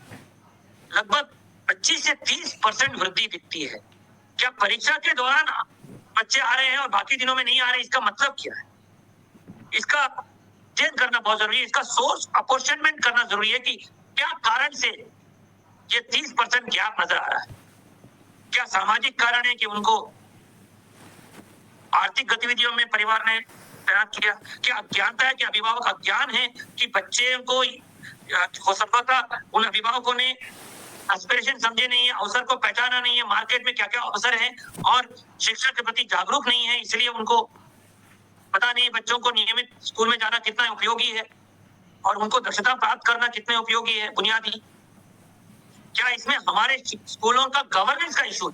लगभग 25 से 30% वृद्धि दिखती है। क्या परीक्षा के दौरान बच्चे आ रहे हैं और बाकी दिनों में नहीं आ रहे, इसका मतलब क्या है? इसका अध्ययन करना बहुत जरूरी है, इसका सोर्स अपॉर्चुनमेंट करना जरूरी है कि क्या कारण से ये 30% गैप नजर आ रहा है। क्या सामाजिक कारण है कि उनको आर्थिक गतिविधियों में परिवार ने तैनात किया? क्या अज्ञानता है कि अभिभावक अज्ञान है कि बच्चे को हो सकता था उन अभिभावकों ने एस्पिरेशन समझे नहीं है, अवसर को पहचाना नहीं है, मार्केट में क्या क्या अवसर है, और शिक्षा के प्रति जागरूक नहीं है, इसलिए उनको पता नहीं बच्चों को नियमित स्कूल में जाना कितना उपयोगी है और उनको दक्षता प्राप्त करना कितने उपयोगी है बुनियादी। क्या इसमें हमारे स्कूलों का गवर्नेंस का इशू?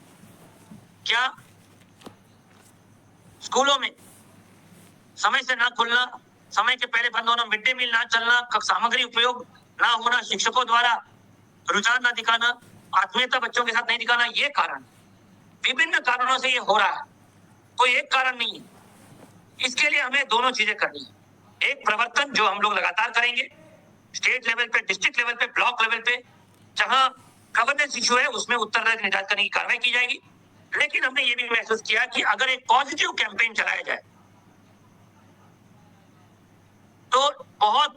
क्या स्कूलों में समय से ना खुलना, समय के पहले बंद होना, मिड डे मील ना चलना, सामग्री उपयोग ना होना, शिक्षकों द्वारा रुझान ना दिखाना, आत्मीयता बच्चों के साथ नहीं दिखाना, ये कारण, विभिन्न कारणों से ये हो रहा है, कोई एक कारण नहीं है। इसके लिए हमें दोनों चीजें करनी है। एक प्रवर्तन जो हम लोग लगातार करेंगे, स्टेट लेवल पे, डिस्ट्रिक्ट लेवल पे, ब्लॉक लेवल पे, जहां गवर्नेंस इशू है उसमें उत्तरदायित्व निर्धारित करने की कार्रवाई की जाएगी। लेकिन हमने ये भी महसूस किया कि अगर एक पॉजिटिव कैंपेन चलाया जाए तो बहुत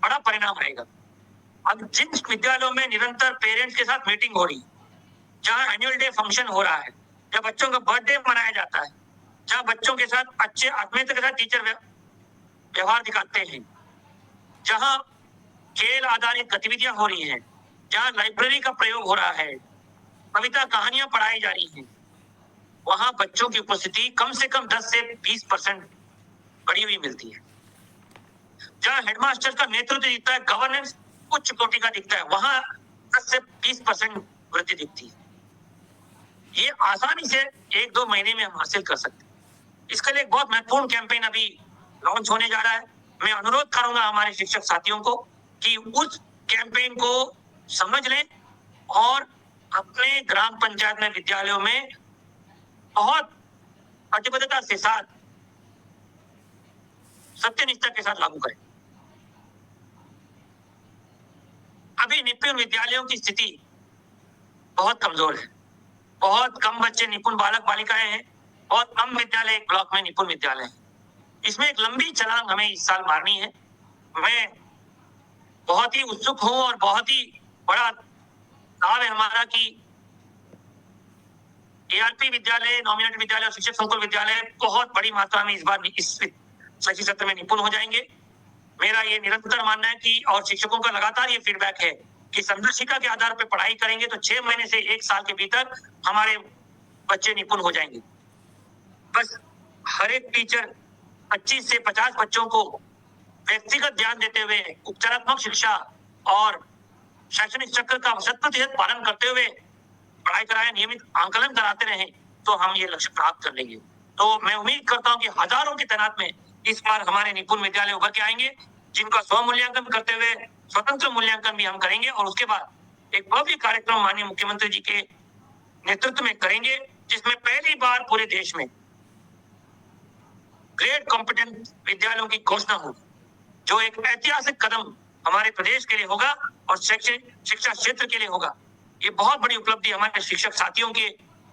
बड़ा परिणाम आएगा। अब जिन विद्यालयों में निरंतर पेरेंट्स के साथ मीटिंग हो रही, जहां एनुअल डे फंक्शन हो रहा है, जहां बच्चों का बर्थडे मनाया जाता है, जहां बच्चों के साथ अच्छे आत्मीयता के साथ टीचर व्यवहार दिखाते हैं, जहां खेल आधारित गतिविधियां हो रही हैं, जहां लाइब्रेरी का प्रयोग हो रहा है, कविता कहानियां पढ़ाई जा रही हैं, वहां बच्चों की उपस्थिति कम से कम 10 से 20% बढ़ी हुई मिलती है। जहां हेडमास्टर का नेतृत्व दिखता है, गवर्नेंस उच्च कोटि का दिखता है, वहां 10 से 20% वृद्धि दिखती है। ये आसानी से 1-2 महीने में हम हासिल कर सकते हैं। इसके लिए एक बहुत महत्वपूर्ण कैंपेन अभी लॉन्च होने जा रहा है। मैं अनुरोध करूंगा हमारे शिक्षक साथियों को कि उस कैंपेन को समझ लें और अपने ग्राम पंचायत में, विद्यालयों में बहुत प्रतिबद्धता के साथ, सत्यनिष्ठा के साथ लागू करें। अभी निपुण विद्यालयों की स्थिति बहुत कमजोर है, बहुत कम बच्चे निपुण बालक बालिकाएं हैं, बहुत कम विद्यालय एक ब्लॉक में निपुण विद्यालय है। इसमें एक लंबी छलांग हमें इस साल मारनी है। मैं बहुत ही उत्सुक हूं और बहुत ही बड़ा दाव है हमारा कि एआरपी विद्यालय, नॉमिनेटेड विद्यालय और शिक्षक संकुल विद्यालय बहुत बड़ी मात्रा में इस बार इस शैक्षिक सत्र में निपुण हो जाएंगे। मेरा ये निरंतर मानना है कि, और शिक्षकों का लगातार ये फीडबैक है कि संदर्शिका के आधार पर पढ़ाई करेंगे तो 6 महीने से 1 साल के भीतर हमारे बच्चे निपुण हो जाएंगे। बस हर एक टीचर 25 से 50 बच्चों को व्यक्तिगत ध्यान देते हुए उपचारात्मक शिक्षा और शैक्षणिक चक्र का 100% पालन करते हुए पढ़ाई कराएं, नियमित आंकलन कराते रहें, तो हम ये लक्ष्य प्राप्त कर लेंगे। तो मैं उम्मीद करता हूं कि हजारों की तादाद में इस बार हमारे निपुण विद्यालय उभर के आएंगे, जिनका स्व मूल्यांकन करते हुए स्वतंत्र मूल्यांकन भी हम करेंगे और उसके बाद एक भव्य कार्यक्रम माननीय मुख्यमंत्री जी के नेतृत्व में करेंगे, जिसमें पहली बार पूरे देश में ग्रेड कॉम्पिटेंट विद्यालयों की घोषणा होगी, जो एक ऐतिहासिक कदम हमारे प्रदेश के लिए होगा और शैक्षणिक शिक्षा क्षेत्र के लिए होगा। ये बहुत बड़ी उपलब्धि हमारे शिक्षक साथियों के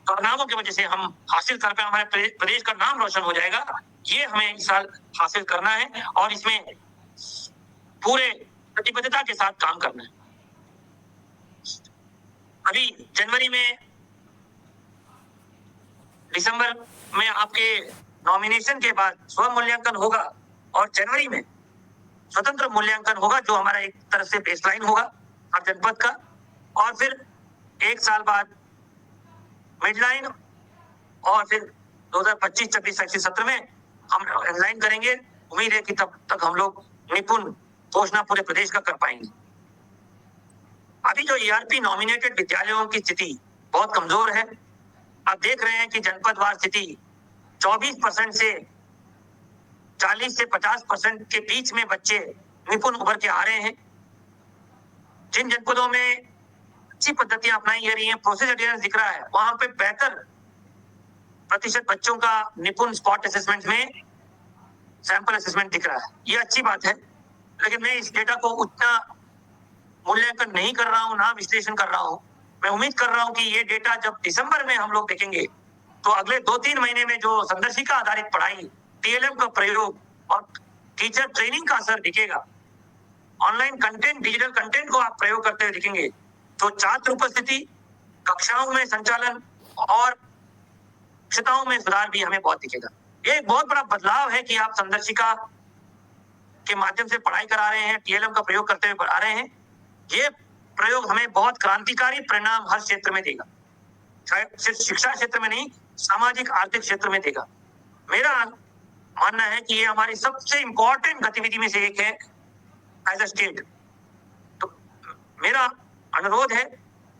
कारनामों की वजह से हम हासिल कर पाए, हमारे प्रदेश का नाम रोशन हो जाएगा। ये हमें इस साल हासिल करना है और इसमें पूरे प्रतिबद्धता के साथ काम करना है। अभी जनवरी में, दिसंबर में आपके नॉमिनेशन के बाद स्व मूल्यांकन होगा और जनवरी में स्वतंत्र मूल्यांकन होगा, जो हमारा एक तरह से बेसलाइन होगा हर जनपद का, और फिर एक साल बाद मिडलाइन और फिर 2025, 26, 27 सत्र में हम एनलाइन करेंगे। उम्मीद है कि तब तक हम लोग निपुण घोषणा पूरे प्रदेश का कर पाएंगे। अभी जो ईआरपी नॉमिनेटेड विद्यालयों की स्थिति बहुत कमजोर है। आप देख रहे हैं कि जनपदवार स्थिति 24% से 40 से 50% के बीच में बच्चे निपुण उभर के आ रहे हैं। जिन जनपदों में अच्छी पद्धतियां अपनाई जा रही हैं, प्रोसेस एडहेरेंस दिख रहा है, वहां पे बेहतर प्रतिशत बच्चों का निपुण स्पॉट असेसमेंट में सैंपल असेसमेंट दिख रहा है। ये अच्छी बात है, लेकिन मैं इस डेटा को उतना मूल्यांकन नहीं कर रहा हूं, ना विश्लेषण कर रहा हूं। मैं उम्मीद कर रहा हूं कि ये डेटा जब दिसंबर में हम लोग देखेंगे, तो अगले 2-3 महीने में जो संदर्शिका आधारित पढ़ाई, टीएलएम का प्रयोग और टीचर ट्रेनिंग का असर दिखेगा। ऑनलाइन कंटेंट, डिजिटल कंटेंट को आप प्रयोग करते हुए दिखेंगे, तो छात्र उपस्थिति, कक्षाओं में संचालन और दक्षताओं में सुधार भी हमें बहुत दिखेगा। ये एक बहुत बड़ा बदलाव है कि आप संदर्शिका के माध्यम से पढ़ाई करा रहे हैं, टीएलएम का प्रयोग करते हुए पढ़ा रहे हैं। ये प्रयोग हमें बहुत क्रांतिकारी परिणाम हर क्षेत्र में देगा, सिर्फ शिक्षा क्षेत्र में नहीं, सामाजिक आर्थिक क्षेत्र में देगा। मेरा मानना है कि ये हमारी सबसे इंपॉर्टेंट गतिविधि में से एक है एज अ स्टेट। तो मेरा अनुरोध है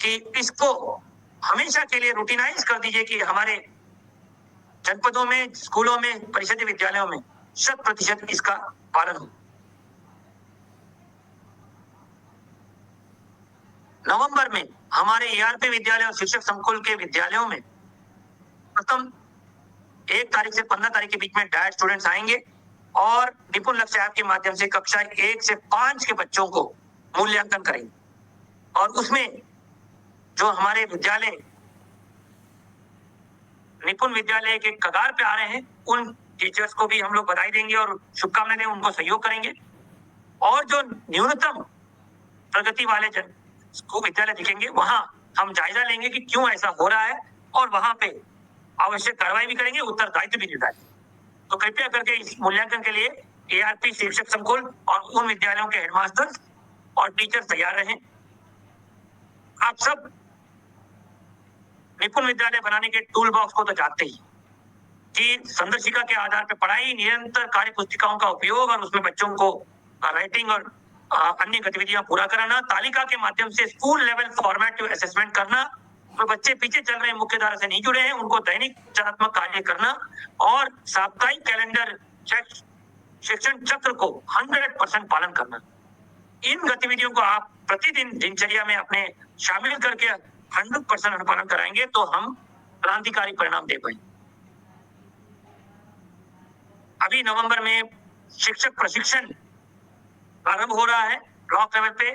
कि इसको हमेशा के लिए रूटीनाइज कर दीजिए कि हमारे जनपदों में, स्कूलों में, परिषदीय विद्यालयों में 100% इसका पालन हो। नवंबर में हमारे ईआरपी विद्यालय और शिक्षक संकुल के विद्यालयों में प्रथम 1 तारीख से 15 तारीख के बीच में डायट स्टूडेंट्स आएंगे और निपुण लक्ष्य ऐप के माध्यम से कक्षा 1 से 5 के बच्चों को मूल्यांकन करेंगे। और उसमें जो हमारे विद्यालय निपुण विद्यालय के कगार पे आ रहे हैं, उन टीचर्स को भी हम लोग बधाई देंगे और शुभकामनाएं दें, उनको सहयोग करेंगे। और जो न्यूनतम प्रगति वाले स्कूल विद्यालय दिखेंगे, वहां हम जायजा लेंगे कि क्यों ऐसा हो रहा है और वहां पे आवश्यक कार्रवाई भी करेंगे, उत्तरदायित्व भी निर्धारित। तो कृपया करके इस मूल्यांकन के लिए एआरपी, शिक्षक संकुल और उन विद्यालयों के हेडमास्टर और टीचर तैयार रहें। आप सब निपुण विद्यालय बनाने के टूल बॉक्स को तो जानते ही कि संदर्शिका के आधार पर पढ़ाई, निरंतर कार्य पुस्तिकाओं का उपयोग और उसमें बच्चों को राइटिंग और अन्य गतिविधियां पूरा कराना, तालिका के माध्यम से स्कूल लेवल फॉर्मेटिव असेसमेंट करना, जो बच्चे पीछे चल रहे हैं, मुख्य धारा से नहीं जुड़े हैं, उनको दैनिक चयनात्मक कार्य करना और साप्ताहिक कैलेंडर शिक्षण चक्र को 100% पालन करना। इन गतिविधियों को आप प्रतिदिन दिनचर्या में अपने शामिल करके 100% अनुपालन कराएंगे तो हम क्रांतिकारी परिणाम दे पाएंगे। अभी नवंबर में शिक्षक प्रशिक्षण प्रारंभ हो रहा है। ब्लॉक लेवल पे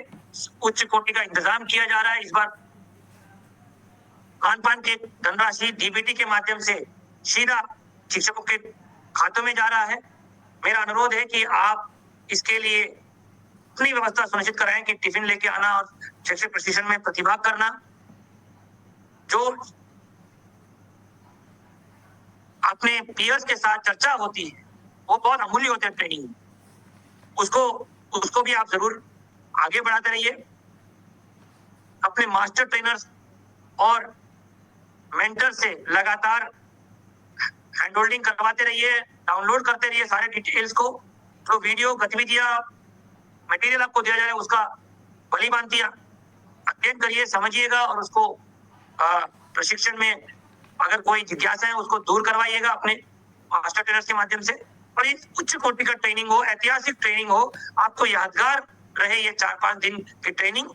उच्च कोटि का इंतजाम किया जा रहा है। इस बार खान-पान की धनराशि डीबीटी के माध्यम से सीधा शिक्षकों के खातों में जा रहा है। मेरा अनुरोध है कि आप इसके लिए अपनी व्यवस्था सुनिश्चित कराएं कि टिफिन लेके आना और शिक्षक प्रशिक्षण में प्रतिभाग करना, जो अपने पीयर्स के साथ चर्चा होती है, वो बहुत अमूल्य होते हैं ट्रेनिंग। उसको भी आप जरूर आगे बढ़ाते रहिए। अपने मास्टर ट्रेनर्स और मेंटर से लगातार हैंड होल्डिंग करवाते रहिए, डाउनलोड करते रहिए सारे डिटेल्स को जो वीडियो गतिविधियां मटेरियल आपको दिया जा रहा है उसका भली भांति अध्ययन करिए, समझिएगा और उसको प्रशिक्षण में अगर कोई जिज्ञासा है उसको दूर करवाइएगा अपने मास्टर ट्रेनर्स के माध्यम से। और ये उच्च कोटि का ट्रेनिंग हो, ऐतिहासिक ट्रेनिंग हो, आपको यादगार रहे ये 4-5 दिन की ट्रेनिंग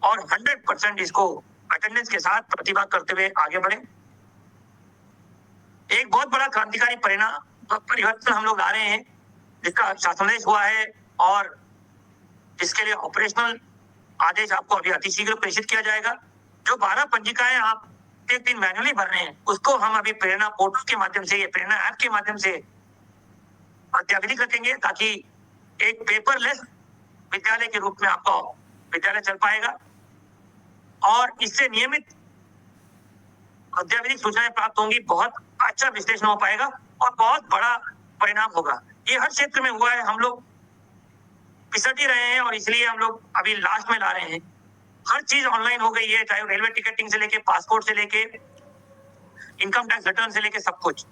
और 100% इसको अटेंडेंस के साथ प्रतिभा करते हुए आगे बढ़े। एक बहुत बड़ा क्रांतिकारी परिवर्तन हम लोग ला रहे हैं जिसका शासनादेश हुआ है और जिसके लिए ऑपरेशनल आदेश आपको अभी अतिशीघ्र प्रेषित किया जाएगा। जो 12 पंजिकाएं आप एक दिन मैन्युअली भर रहे हैं उसको हम अभी प्रेरणा पोर्टल के माध्यम से, ये प्रेरणा ऐप के माध्यम से अत्याधुनिक रखेंगे ताकि एक पेपरलेस विद्यालय के रूप में आपका विद्यालय चल पाएगा और इससे नियमित अत्याधुनिक सूचनाएं प्राप्त होंगी, बहुत अच्छा विश्लेषण हो पाएगा और बहुत बड़ा परिणाम होगा। ये हर क्षेत्र में हुआ है, हम लोग पिसट ही रहे हैं और इसलिए हम लोग अभी लास्ट में ला रहे हैं। हर चीज ऑनलाइन हो गई है, चाहे रेलवे टिकटिंग से लेके पासपोर्ट से लेके इनकम टैक्स रिटर्न से लेके सब कुछ।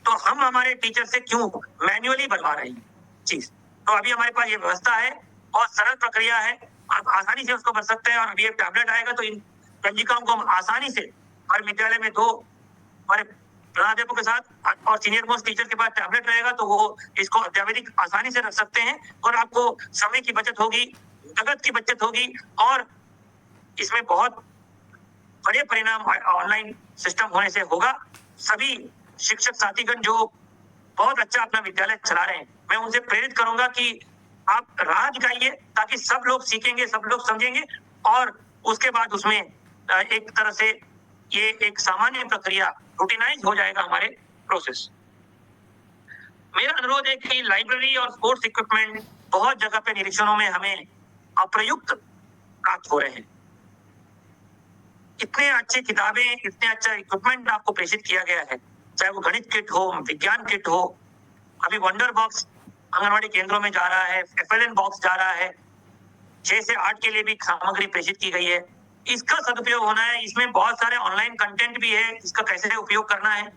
तो हम हमारे टीचर से क्यों मैन्युअली भरवा रहे हैं चीज। तो अभी हमारे पास ये व्यवस्था है और सरल प्रक्रिया है, आप आसानी से उसको भर सकते हैं। और अभी एक टैबलेट आएगा तो इन पंजिकाओं को हम आसानी से हर विद्यालय में 2 हमारे प्रधानाध्यापक के साथ और सीनियर मोस्ट टीचर के पास टैबलेट रहेगा तो वो इसको अत्यावधिक आसानी से रख सकते हैं और आपको समय की बचत होगी, लागत की बचत होगी और इसमें बहुत बड़े परिणाम ऑनलाइन सिस्टम होने से होगा। सभी शिक्षक साथीगण जो बहुत अच्छा अपना विद्यालय चला रहे हैं, मैं उनसे प्रेरित करूंगा कि आप राह दिखाइए ताकि सब लोग सीखेंगे, सब लोग समझेंगे और उसके बाद उसमें एक तरह से ये एक सामान्य प्रक्रिया रूटीनाइज हो जाएगा हमारे प्रोसेस। मेरा अनुरोध है कि लाइब्रेरी और स्पोर्ट्स इक्विपमेंट बहुत जगह पे निरीक्षणों में हमें अप्रयुक्त प्राप्त हो रहे हैं। इतने अच्छी किताबें, इतने अच्छा इक्विपमेंट आपको प्रेषित किया गया है, चाहे वो गणित किट हो, विज्ञान किट हो, अभी वंडर बॉक्स आंगनवाड़ी केंद्रों में जा रहा है, FLN बॉक्स जा रहा है, 6 से 8 के लिए भी सामग्री प्रेषित की गई है। इसका सदुपयोग होना है। इसमें बहुत सारे ऑनलाइन कंटेंट भी है, इसका कैसे उपयोग करना है।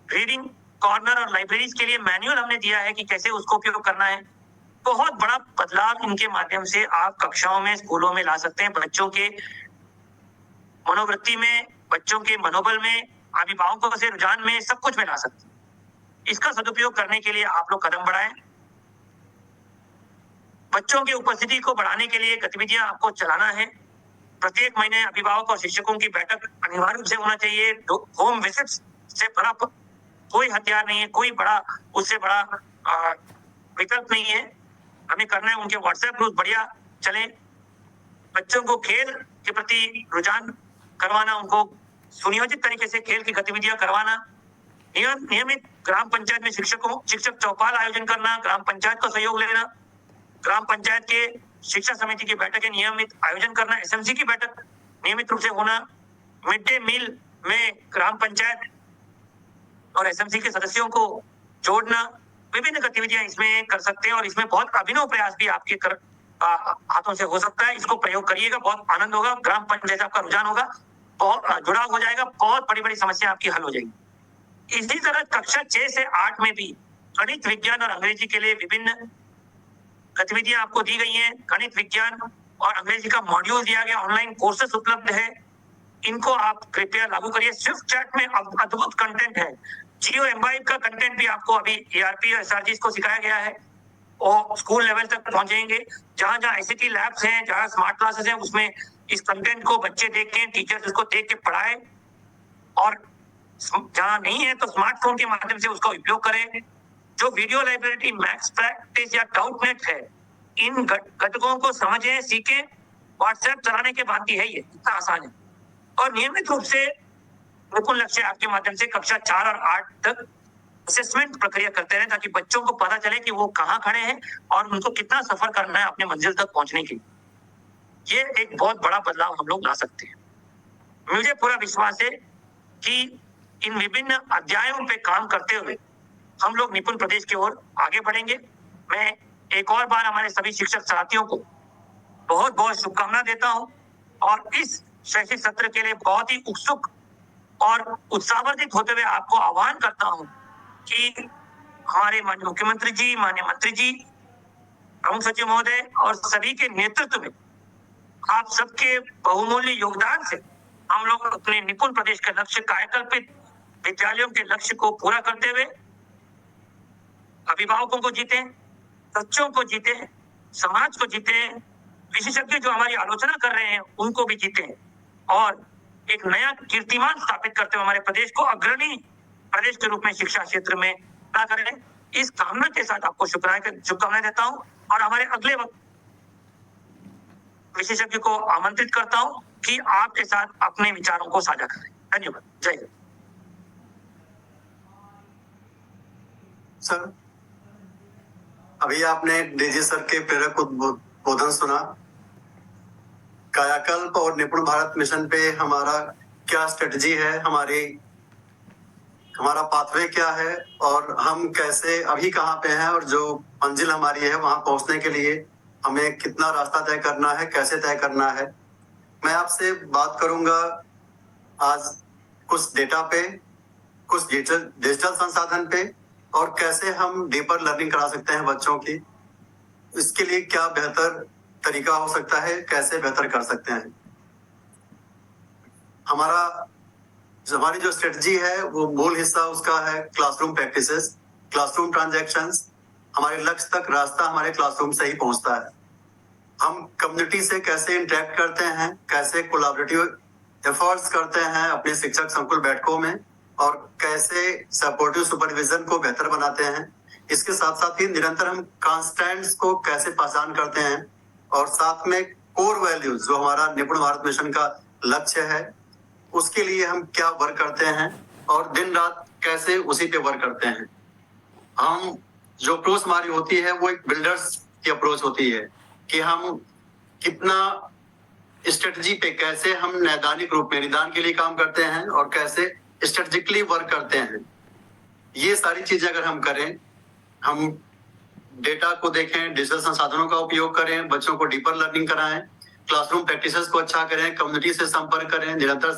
रीडिंग कॉर्नर और लाइब्रेरीज के लिए मैनुअल हमने दिया है कि कैसे उसको उपयोग करना है। बहुत बड़ा बदलाव इनके माध्यम से आप कक्षाओं में, स्कूलों में ला सकते हैं। बच्चों के मनोवृत्ति में, बच्चों के मनोबल में, अभिभावकों से रुझान में, सब कुछ में ला सकते हैं। इसका सदुपयोग करने के लिए आप लोग कदम बढ़ाएं। बच्चों की उपस्थिति को बढ़ाने के लिए गतिविधियां आपको चलाना है। प्रत्येक महीने अभिभावक और शिक्षकों की बैठक अनिवार्य रूप से होना चाहिए। होम विजिट्स से बड़ा कोई हथियार नहीं है, कोई बड़ा उससे बड़ा विकल्प नहीं है। हमें करना है उनके व्हाट्सएप ग्रुप बढ़िया चले, बच्चों को खेल के प्रति रुझान करवाना, उनको सुनियोजित तरीके से खेल की गतिविधियां करवाना, नियमित ग्राम पंचायत में शिक्षक चौपाल आयोजन करना, ग्राम पंचायत का सहयोग लेना, ग्राम पंचायत के शिक्षा समिति की बैठकें नियमित आयोजन करना, SMC की बैठक नियमित रूप से होना, मिड डे मील में ग्राम पंचायत और SMC के सदस्यों को जोड़ना, विभिन्न गतिविधियां इसमें कर सकते हैं और इसमें बहुत अभिनव प्रयास भी आपके हाथों से हो सकता है। इसको प्रयोग करिएगा, बहुत आनंद होगा। ग्राम पंचायत आपका रुझान होगा, बहुत जुड़ाव हो जाएगा, बहुत बड़ी बड़ी समस्या आपकी हल हो जाएगी। इसी तरह कक्षा 6 से 8 में भी गणित, विज्ञान और अंग्रेजी के लिए विभिन्न गतिविधियां आपको दी गई हैं। गणित, विज्ञान और अंग्रेजी का मॉड्यूल दिया गया, ऑनलाइन कोर्सेस उपलब्ध है, इनको आप कृपया लागू करिए। स्विफ्ट चैट में अद्भुत कंटेंट है। जियो एम्बाइब का कंटेंट भी आपको अभी ERP और SRG को सिखाया गया है और स्कूल लेवल तक पहुंचेंगे। जहां जहां ICT लैब्स हैं, जहां स्मार्ट क्लासेस हैं, उसमें इस कंटेंट को बच्चे देखें, टीचर्स उसको देख के पढ़ाएं और जहां नहीं है तो स्मार्टफोन के माध्यम से उसका उपयोग करें। जो वीडियो लाइब्रेरी, मैथ्स प्रैक्टिस या डाउटनेट है, इन घटकों को समझें, सीखें। व्हाट्सएप चलाने के बाद ही है, ये इतना आसान है। और नियमित रूप से निपुण लक्ष्य आपके माध्यम से कक्षा 4 और 8 तक असेसमेंट प्रक्रिया करते रहे ताकि बच्चों को पता चले कि वो कहाँ खड़े हैं और उनको कितना सफर करना है अपने मंजिल तक पहुंचने के लिए। ये एक बहुत बड़ा बदलाव हम लोग ला सकते हैं। मुझे पूरा विश्वास है कि इन विभिन्न अध्यायों पे काम करते हुए हम लोग निपुण प्रदेश की ओर आगे बढ़ेंगे। मैं एक और बार हमारे सभी शिक्षक साथियों को बहुत बहुत शुभकामना देता हूं और इस शैक्षिक सत्र के लिए बहुत ही उत्सुक और उत्साहवर्धित होते हुए आपको आह्वान करता हूं कि हमारे माननीय मुख्यमंत्री जी, माननीय मंत्री जी प्रमुख सचिव महोदय और सभी के नेतृत्व में आप सबके बहुमूल्य योगदान से हम लोग अपने निपुण प्रदेश के लक्ष्य कायकल्पित विद्यालयों के लक्ष्य को पूरा करते हुए अभिभावकों को जीते, बच्चों को जीते, समाज को जीते, विशेषज्ञ जो हमारी आलोचना कर रहे हैं उनको भी जीते और एक नया कीर्तिमान स्थापित करते हुए हमारे प्रदेश को अग्रणी प्रदेश के रूप में शिक्षा क्षेत्र में खड़ा करें। इस कामना के साथ आपको शुभकामनाएं देता हूं और हमारे अगले विशेषज्ञ को आमंत्रित करता हूं कि आपके साथ अपने विचारों को साझा करें। धन्यवाद। जय हिंद। सर, अभी आपने डीजी सर के प्रेरक उद्बोधन सुना। कायाकल्प और निपुण भारत मिशन पे हमारा क्या स्ट्रेटजी है, हमारा पाथवे क्या है और हम कैसे अभी कहाँ पे हैं और जो मंजिल हमारी है वहां पहुंचने के लिए हमें कितना रास्ता तय करना है, कैसे तय करना है। मैं आपसे बात करूंगा आज कुछ डेटा पे, कुछ डिजिटल संसाधन पे और कैसे हम डीपर लर्निंग करा सकते हैं बच्चों की। इसके लिए क्या बेहतर तरीका हो सकता है, कैसे बेहतर कर सकते हैं। हमारी जो स्ट्रेटजी है वो मूल हिस्सा उसका है क्लासरूम प्रैक्टिसेस, क्लासरूम ट्रांजैक्शंस। हमारे लक्ष्य तक रास्ता हमारे क्लासरूम से ही पहुंचता है। हम कम्युनिटी से कैसे इंटरेक्ट करते हैं, कैसे कोलैबोरेटिव एफर्ट्स करते हैं अपने शिक्षक संकुल बैठकों में और कैसे सपोर्टिव सुपरविजन को बेहतर बनाते हैं। इसके साथ साथ ही निरंतर हम कॉन्स्टेंट्स को कैसे पहचान करते हैं और साथ में कोर वैल्यूज जो हमारा निपुण भारत मिशन का लक्ष्य है उसके लिए हम क्या वर्क करते हैं और दिन रात कैसे उसी पे वर्क करते हैं। हम जो अप्रोच हमारी होती है वो एक बिल्डर्स की अप्रोच होती है कि हम कितना स्ट्रेटजी पे कैसे हम नैदानिक रूप में निदान के लिए काम करते हैं और कैसे स्ट्रेटेजिकली वर्क करते हैं। ये सारी चीजें अगर हम करें, हम डेटा को देखें, डिजिटल संसाधनों का उपयोग करें, बच्चों को डीपर लर्निंग कराएं, क्लासरूम प्रैक्टिसेस को अच्छा करें, कम्युनिटी से संपर्क करें, निरंतर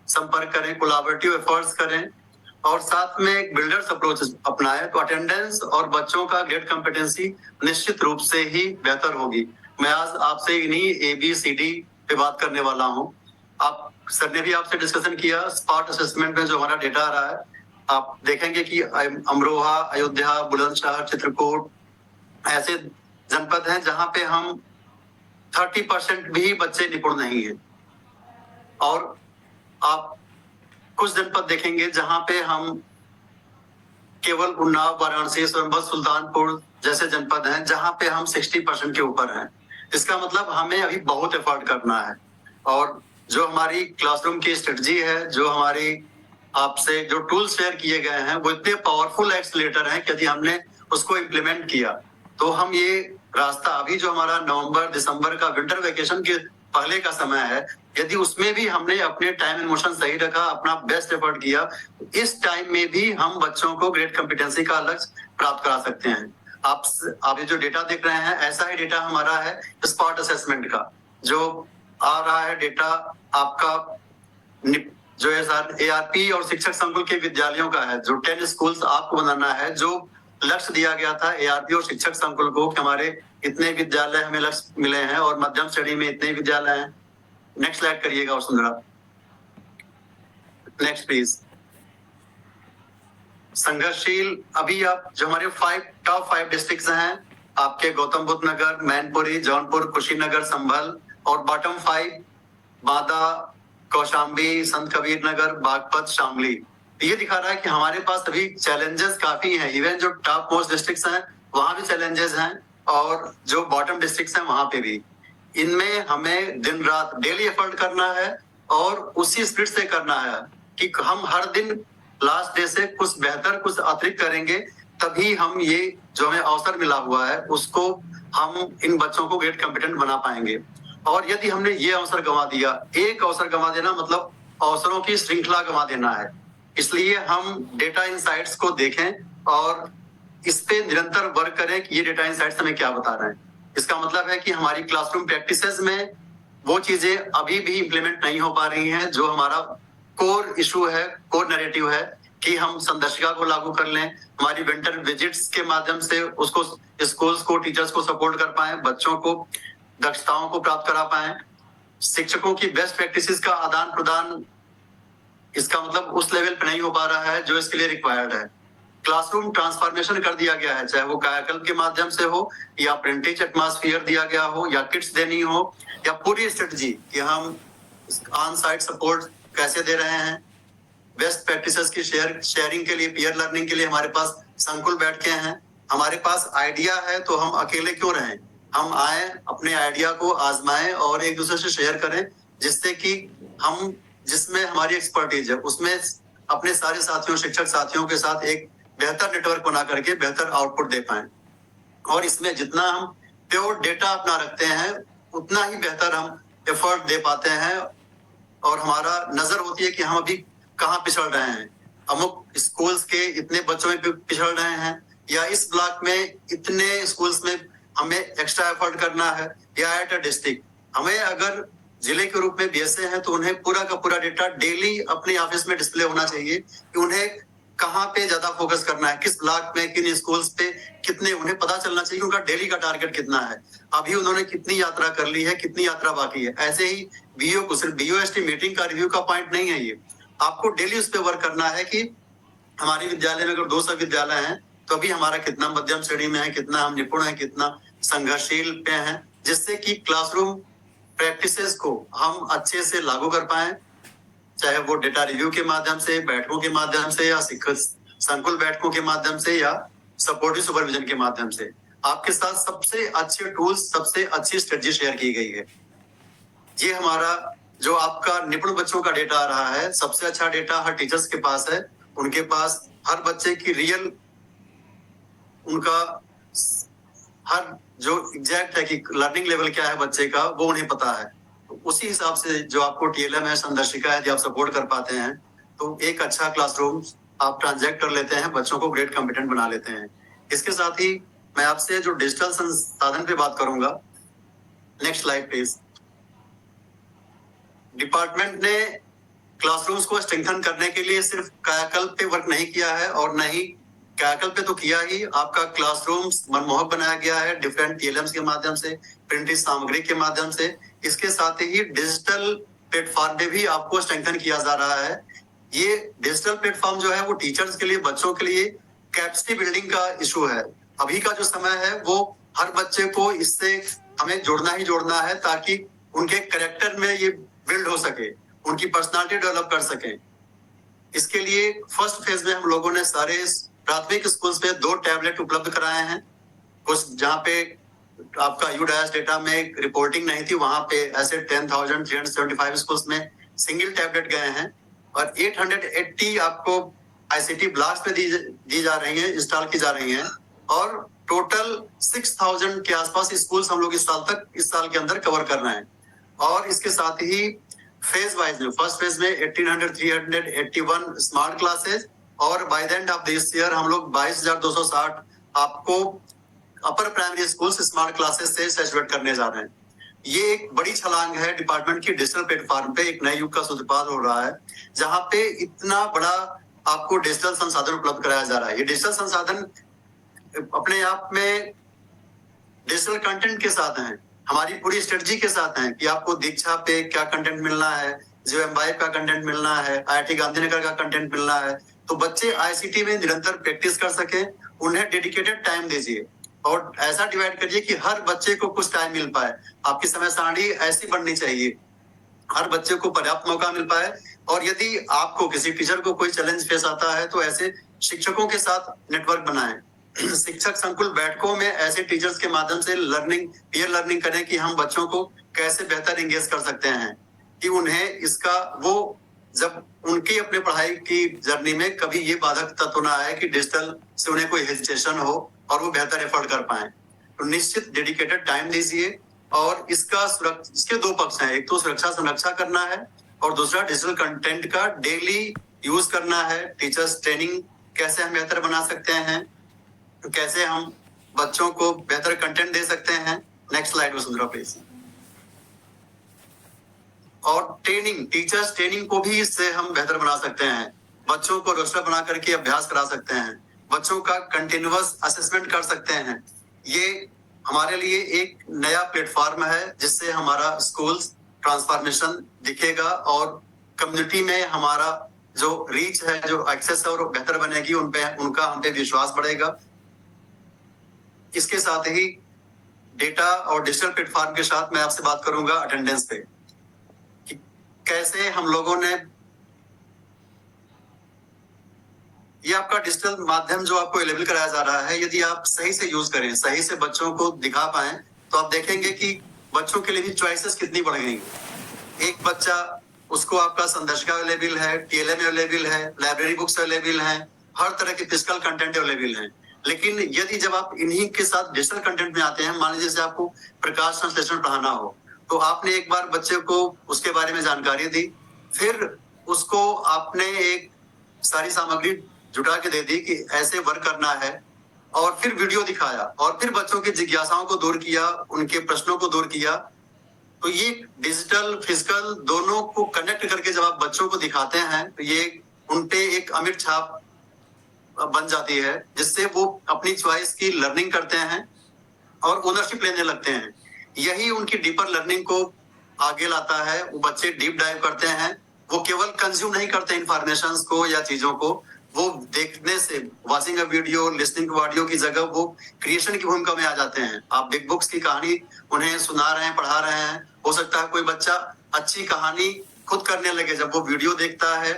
संपर्क करें, कोलैबोरेटिव एफर्ट्स करें और साथ में एक बिल्डर्स अप्रोच अपनाएं तो अटेंडेंस और बच्चों का ग्रेड कॉम्पिटेंसी निश्चित रूप से ही बेहतर होगी। मैं आज आपसे इन्हीं ABCD पे बात करने वाला हूँ। आप सर ने भी आपसे डिस्कशन किया स्पार्ट असेसमेंट में जो हमारा डेटा आ रहा है। आप देखेंगे कि अमरोहा, अयोध्या, बुलंदशहर, चित्रकूट ऐसे जनपद हैं जहां पे हम 30% भी बच्चे निपुण नहीं है और आप कुछ जनपद देखेंगे जहां पे हम केवल उन्नाव, वाराणसी, सोनभद्र, सुल्तानपुर जैसे जनपद हैं जहां पे हम 60% के ऊपर हैं। इसका मतलब हमें अभी बहुत एफर्ट करना है और जो हमारी क्लासरूम की स्ट्रेटजी है, जो हमारी आपसे जो टूल्स शेयर किए गए हैं वो इतने पावरफुल एक्सीलरेटर हैं कि यदि हमने उसको इम्प्लीमेंट किया तो हम ये रास्ता अभी जो हमारा नवंबर दिसंबर का विंटर वेकेशन के पहले का समय है, यदि उसमें भी हमने अपने टाइम एंड मोशन सही रखा, अपना बेस्ट एफर्ट किया, इस टाइम में भी हम बच्चों को ग्रेड कॉम्पिटेंसी का लक्ष्य प्राप्त करा सकते हैं। आप ये जो डेटा देख रहे हैं ऐसा ही डेटा हमारा है स्पार्ट असेसमेंट का जो आ रहा है डेटा आपका जो ARP और शिक्षक संकुल के विद्यालयों का है। जो 10 स्कूल्स आपको बनाना है, जो लक्ष्य दिया गया था ARP और शिक्षक संकुल को कि हमारे इतने विद्यालय हमें लक्ष्य मिले हैं और मध्यम श्रेणी में इतने विद्यालय हैं। नेक्स्ट स्लाइड करिएगा और सुंदरा, नेक्स्ट प्लीज। संघर्षशील अभी आप जो हमारे टॉप 5 डिस्ट्रिक्ट्स हैं आपके गौतम बुद्ध नगर, मैनपुरी, जौनपुर, कुशीनगर, संभल और बॉटम 5 बांदा, कौशाम्बी, संत कबीर नगर, बागपत, शामली। ये दिखा रहा है कि हमारे पास अभी चैलेंजेस काफी हैं। इवन जो टॉप मोस्ट डिस्ट्रिक्ट्स हैं वहां भी चैलेंजेस हैं और जो बॉटम डिस्ट्रिक्ट्स हैं वहां पे भी। इनमें हमें दिन रात डेली एफर्ट करना है और उसी स्पिरिट से करना है कि हम हर दिन लास्ट डे से कुछ बेहतर, कुछ अतिरिक्त करेंगे, तभी हम ये जो हमें अवसर मिला हुआ है उसको हम इन बच्चों को ग्रेड कॉम्पिटेंट बना पाएंगे। और यदि हमने ये अवसर गंवा दिया, एक अवसर गंवा देना मतलब अवसरों की श्रृंखला गंवा देना है। इसलिए हम डेटा इनसाइट्स को देखें और इस पे निरंतर वर्क करें कि ये डेटा इनसाइट्स हमें क्या बता रहे हैं। इसका मतलब है कि हमारी क्लासरूम प्रैक्टिसेस में वो चीजें अभी भी इम्प्लीमेंट नहीं हो पा रही हैं जो हमारा कोर इशू है, कोर नैरेटिव है कि हम संदर्शिका को लागू कर लें, हमारी विंटर विजिट्स के माध्यम से उसको स्कूल्स को, टीचर्स को सपोर्ट कर पाए, बच्चों को दक्षताओं को प्राप्त करा पाए, शिक्षकों की बेस्ट प्रैक्टिसेस का आदान प्रदान, इसका मतलब उस लेवल पे नहीं हो पा रहा है जो इसके लिए रिक्वायर्ड है। क्लासरूम ट्रांसफॉर्मेशन कर दिया गया है, चाहे वो कायाकल्प के माध्यम से हो या प्रिंटेज एटमॉस्फेयर दिया गया हो या किट्स देनी हो या पूरी स्ट्रेटजी कि हम ऑन साइट सपोर्ट कैसे दे रहे हैं, बेस्ट प्रैक्टिसेस की शेयरिंग के लिए, पीयर लर्निंग के लिए हमारे पास संकुल बैठ के हैं। हमारे पास आइडिया है तो हम अकेले क्यों रहें, हम आए, अपने आइडिया को आजमाएं और एक दूसरे से शेयर करें, जिससे कि हम जिसमें हमारी एक्सपर्टीज है उसमें अपने सारे साथियों, शिक्षक साथियों के साथ एक बेहतर नेटवर्क बना करके बेहतर आउटपुट दे पाए। और इसमें जितना हम प्योर डेटा अपना रखते हैं उतना ही बेहतर हम एफर्ट दे पाते हैं और हमारा नजर होती है कि हम अभी कहाँ पिछड़ रहे हैं, अमुक स्कूल्स के इतने बच्चों में पिछड़ रहे हैं या इस ब्लॉक में इतने स्कूल्स में हमें एक्स्ट्रा एफर्ट करना है, या एट अ डिस्ट्रिक्ट हमें अगर जिले के रूप में बीएसए है तो उन्हें पूरा का पूरा डेटा डेली अपने ऑफिस में डिस्प्ले होना चाहिए कि उन्हें कहाँ पे ज्यादा फोकस करना है, किस ब्लॉक में, किन स्कूल्स पे कितने, उन्हें पता चलना चाहिए उनका डेली का टारगेट कितना है, अभी उन्होंने कितनी यात्रा कर ली है, कितनी यात्रा बाकी है। ऐसे ही बीओ को सिर्फ बीओएसटी मीटिंग का रिव्यू का पॉइंट नहीं है, ये आपको डेली उस पर वर्क करना है कि हमारे विद्यालय में अगर 200 विद्यालय हैं तो अभी हमारा कितना मध्यम श्रेणी में है, कितना हम निपुण है, कितना संघर्षशील पे हैं, जिससे कि क्लासरूम प्रैक्टिसेस को हम अच्छे से लागू कर पाए, चाहे वो डेटा रिव्यू के माध्यम से, बैठकों के माध्यम से या संकुल बैठकों के माध्यम से या सपोर्टिव सुपरविजन के माध्यम से। आपके साथ सबसे अच्छे टूल्स, सबसे अच्छी स्ट्रेटजी शेयर की गई है। ये हमारा जो आपका निपुण बच्चों का डेटा आ रहा है, सबसे अच्छा डेटा हर टीचर्स के पास है, उनके पास हर बच्चे की रियल, उनका हर जो एग्जैक्ट है कि लर्निंग लेवल क्या है बच्चे का, वो उन्हें पता है। तो उसी हिसाब से जो आपको टीएलएम है, संदर्शिका है, यदि आप सपोर्ट कर पाते हैं तो एक अच्छा क्लासरूम आप ट्रांजैक्ट कर लेते हैं, बच्चों को ग्रेट कॉम्पिटेंट बना लेते हैं। इसके साथ ही मैं आपसे जो डिजिटल संसाधन पे बात करूंगा, नेक्स्ट स्लाइड प्लीज। डिपार्टमेंट ने क्लासरूम्स को स्ट्रेंथन करने के लिए सिर्फ कायाकल्प पे वर्क नहीं किया है, और न ही कायाकल्प पे तो किया ही, आपका क्लासरूम्स मनमोहक बनाया गया है डिफरेंट टीएलएम्स के माध्यम से, प्रिंटेड सामग्री के माध्यम से। इसके साथ ही डिजिटल प्लेटफॉर्म पे भी आपको स्ट्रेंथन किया जा रहा है। ये डिजिटल प्लेटफॉर्म जो है वो टीचर्स के लिए, बच्चों के लिए कैपेसिटी बिल्डिंग का इशू है। अभी का जो समय है वो हर बच्चे को इससे हमें जोड़ना ही जोड़ना है, ताकि उनके कैरेक्टर में ये बिल्ड हो सके, उनकी पर्सनालिटी डेवलप कर सके। इसके लिए फर्स्ट फेज में हम लोगों ने सारे प्राथमिक स्कूल्स पे 2 टैबलेट उपलब्ध कराए हैं। कुछ जहाँ पे आपका यूडाइस डेटा में रिपोर्टिंग नहीं थी, वहां पे ऐसे 10,375 स्कूल्स में सिंगल टैबलेट गए हैं, और 880 आपको आईसीटी ब्लॉक्स में दी जा रही है, इंस्टॉल की जा रही हैं, और टोटल 6,000 के आसपास स्कूल्स हम लोग इस साल के अंदर कवर कर रहे हैं। और इसके साथ ही फेज वाइज में फर्स्ट फेज में 18,381 स्मार्ट क्लासेस, और by the end of this year हम लोग 22,260 आपको upper primary school smart classes से सैचुरेट करने जा रहे हैं। ये एक बड़ी छलांग है डिपार्टमेंट की डिजिटल प्लेटफॉर्म पे, एक नए युग का सूत्रपात हो रहा है, जहां पे इतना बड़ा आपको डिजिटल संसाधन उपलब्ध कराया जा रहा है। ये डिजिटल संसाधन अपने आप में डिजिटल कंटेंट के साथ हैं, हमारी पूरी स्ट्रेटजी के साथ हैं कि आपको दीक्षा पे क्या कंटेंट मिलना है, JMY का कंटेंट मिलना है, IIT गांधीनगर का कंटेंट मिलना है, तो बच्चे ICT में निरंतर प्रैक्टिस कर सके, उन्हें डेडिकेटेड टाइम दीजिए और ऐसा डिवाइड करिए कि हर बच्चे को कुछ टाइम मिल पाए। आपकी समय सारणी ऐसी बननी चाहिए, हर बच्चे को पर्याप्त मौका मिल पाए। और यदि आपको किसी टीचर को कोई चैलेंज फेस आता है तो ऐसे शिक्षकों के साथ नेटवर्क बनाएं। शिक्षक संकुल बैठकों में ऐसे टीचर्स के माध्यम से पीयर लर्निंग करें कि हम बच्चों को कैसे बेहतर एंगेज कर सकते हैं, कि उन्हें इसका वो जब उनकी अपने पढ़ाई की जर्नी में कभी ये बाधक तत्व ना आए कि डिजिटल से उन्हें कोई हेजिटेशन हो और वो बेहतर एफर्ट कर पाए। तो निश्चित डेडिकेटेड टाइम दीजिए। और इसके 2 पक्ष हैं, एक तो सुरक्षा संरक्षा करना है और दूसरा डिजिटल कंटेंट का डेली यूज करना है। टीचर्स ट्रेनिंग कैसे हम बेहतर बना सकते हैं, कैसे हम बच्चों को बेहतर कंटेंट दे सकते हैं। Next slide Vasundhara please. और ट्रेनिंग, टीचर्स ट्रेनिंग को भी इससे हम बेहतर बना सकते हैं। बच्चों को रोस्टर बना करके अभ्यास करा सकते हैं, बच्चों का कंटिन्यूअस असेसमेंट कर सकते हैं। ये हमारे लिए एक नया प्लेटफॉर्म है जिससे हमारा स्कूल ट्रांसफॉर्मेशन दिखेगा और कम्युनिटी में हमारा जो रीच है, जो एक्सेस है, और बेहतर बनेगी, उनका हम पे विश्वास बढ़ेगा। इसके साथ ही डेटा और डिजिटल प्लेटफॉर्म के साथ मैं आपसे बात करूंगा अटेंडेंस पे, कि कैसे हम लोगों ने ये आपका डिजिटल माध्यम जो आपको अवेलेबल कराया जा रहा है, यदि आप सही से यूज करें, सही से बच्चों को दिखा पाए, तो आप देखेंगे कि बच्चों के लिए भी चॉइसेस कितनी बढ़ गई। एक बच्चा, उसको आपका संदर्शिका अवेलेबल है, TLM अवेलेबल है, लाइब्रेरी बुक्स अवेलेबल हैं, हर तरह के फिजिकल कंटेंट अवेलेबल हैं। लेकिन यदि जब आप इन्हीं के साथ डिजिटल कंटेंट में आते हैं, मान लीजिए जैसे आपको प्रकाश संश्लेषण पढ़ाना हो, तो आपने एक बार बच्चे को उसके बारे में जानकारी दी, फिर उसको आपने एक सारी सामग्री जुटा के दे दी कि ऐसे वर्क करना है, और फिर वीडियो दिखाया, और फिर बच्चों की जिज्ञासाओं को दूर किया, उनके प्रश्नों को दूर किया। तो ये डिजिटल फिजिकल दोनों को कनेक्ट करके जब आप बच्चों को दिखाते हैं, तो ये उनपे एक अमिट छाप बन जाती है, जिससे वो अपनी चॉइस की लर्निंग करते हैं और ओनरशिप लेने लगते हैं। यही उनकी डीपर लर्निंग को आगे लाता है। वो बच्चे डीप डाइव करते हैं, वो केवल कंज्यूम नहीं करते इंफॉर्मेशन को या चीजों को, वो देखने से, watching a video, listening to audio की जगह वो क्रिएशन की भूमिका में आ जाते हैं। आप बिग बुक्स की कहानी उन्हें सुना रहे हैं, पढ़ा रहे हैं, हो सकता है कोई बच्चा अच्छी कहानी खुद करने लगे जब वो वीडियो देखता है।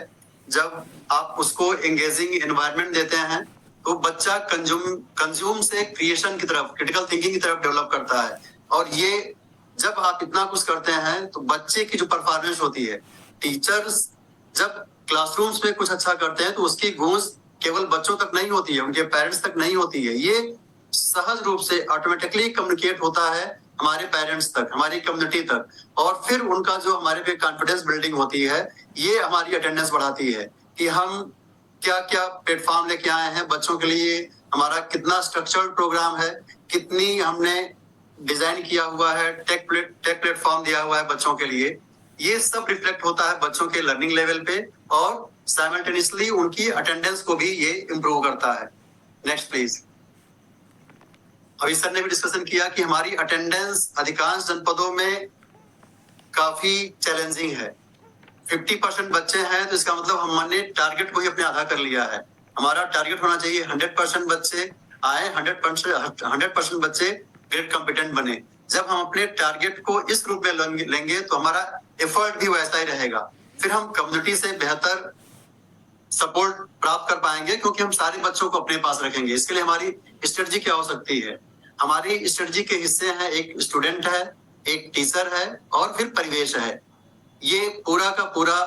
जब आप उसको एंगेजिंग एनवायरनमेंट देते हैं, तो बच्चा कंज्यूम से क्रिएशन की तरफ, क्रिटिकल थिंकिंग की तरफ डेवलप करता है। और ये जब आप इतना कुछ करते हैं, तो बच्चे की जो परफॉर्मेंस होती है, टीचर्स जब क्लासरूम्स में कुछ अच्छा करते हैं, तो उसकी गूंज केवल बच्चों तक नहीं होती है, उनके पेरेंट्स तक नहीं होती है, ये सहज रूप से ऑटोमेटिकली कम्युनिकेट होता है हमारे पेरेंट्स तक, हमारी कम्युनिटी तक, और फिर उनका जो हमारे पे कॉन्फिडेंस बिल्डिंग होती है, ये हमारी अटेंडेंस बढ़ाती है कि हम क्या क्या प्लेटफॉर्म लेके आए हैं बच्चों के लिए, हमारा कितना स्ट्रक्चर्ड प्रोग्राम है, कितनी हमने डिजाइन किया हुआ है, टेक प्लेटफॉर्म दिया हुआ है बच्चों के लिए। ये सब रिफ्लेक्ट होता है बच्चों के लर्निंग लेवल पे, और साइमल्टेनियसली उनकी अटेंडेंस को भी ये इम्प्रूव करता है। Next please. अभी सर ने भी डिस्कशन किया कि हमारी अटेंडेंस अधिकांश जनपदों में काफी चैलेंजिंग है। 50% बच्चे हैं, तो इसका मतलब हमने टारगेट को ही अपने आधा कर लिया है। हमारा टारगेट होना चाहिए 100% बच्चे आए, 100% बच्चे ग्रेड कॉम्पिटेंट बने। जब हम अपने टारगेट को इस रूप में लेंगे, तो हमारा एफर्ट भी वैसा ही रहेगा। फिर हम कम्युनिटी से बेहतर सपोर्ट प्राप्त कर पाएंगे, क्योंकि हम सारे बच्चों को अपने पास रखेंगे। इसके लिए हमारी स्ट्रेटजी क्या हो सकती है? हमारी स्ट्रेटजी के हिस्से हैं, एक स्टूडेंट है, एक टीचर है, और फिर परिवेश है। ये पूरा का पूरा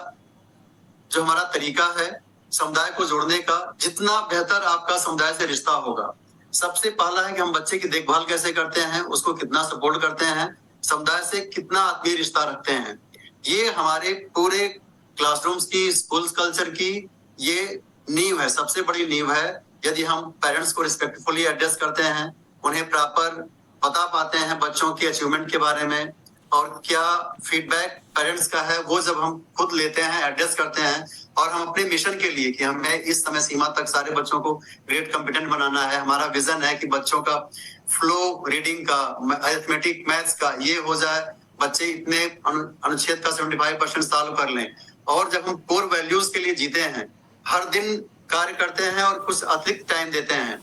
जो हमारा तरीका है समुदाय को जोड़ने का, जितना बेहतर आपका समुदाय से रिश्ता होगा। सबसे पहला है कि हम बच्चे की देखभाल कैसे करते हैं, उसको कितना सपोर्ट करते हैं, समुदाय से कितना आत्मीय रिश्ता रखते हैं। ये हमारे पूरे क्लासरूम्स की, स्कूल कल्चर की ये नींव है, सबसे बड़ी नींव है। यदि हम पेरेंट्स को रिस्पेक्टफुली एड्रेस करते हैं, उन्हें प्रॉपर बता पाते हैं बच्चों की अचीवमेंट के बारे में, और क्या फीडबैक पेरेंट्स का है, वो जब हम खुद लेते हैं, एड्रेस करते हैं, और हम अपने मिशन के लिए कि हमें इस समय सीमा तक सारे बच्चों को ग्रेड कॉम्पिटेंट बनाना है, हमारा विजन है कि बच्चों का फ्लो रीडिंग का, अरिथमेटिक, मैथ्स का ये हो जाए, बच्चे इतने अनुच्छेद का 75% सॉल्व कर लें। और जब हम कोर वैल्यूज के लिए जीते हैं, हर दिन कार्य करते हैं और कुछ अतिरिक्त टाइम देते हैं,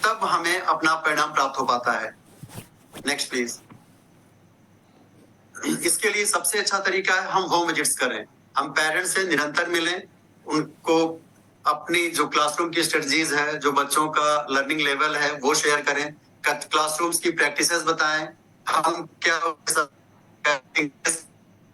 तब हमें अपना परिणाम प्राप्त हो पाता है। Next please. इसके लिए सबसे अच्छा तरीका है हम होम विजिट्स करें, हम पेरेंट्स से निरंतर मिलें, उनको अपनी जो क्लासरूम की स्ट्रेटजीज है, जो बच्चों का लर्निंग लेवल है, वो शेयर करें, क्लासरूम्स की प्रैक्टिसेस बताएं, हम क्या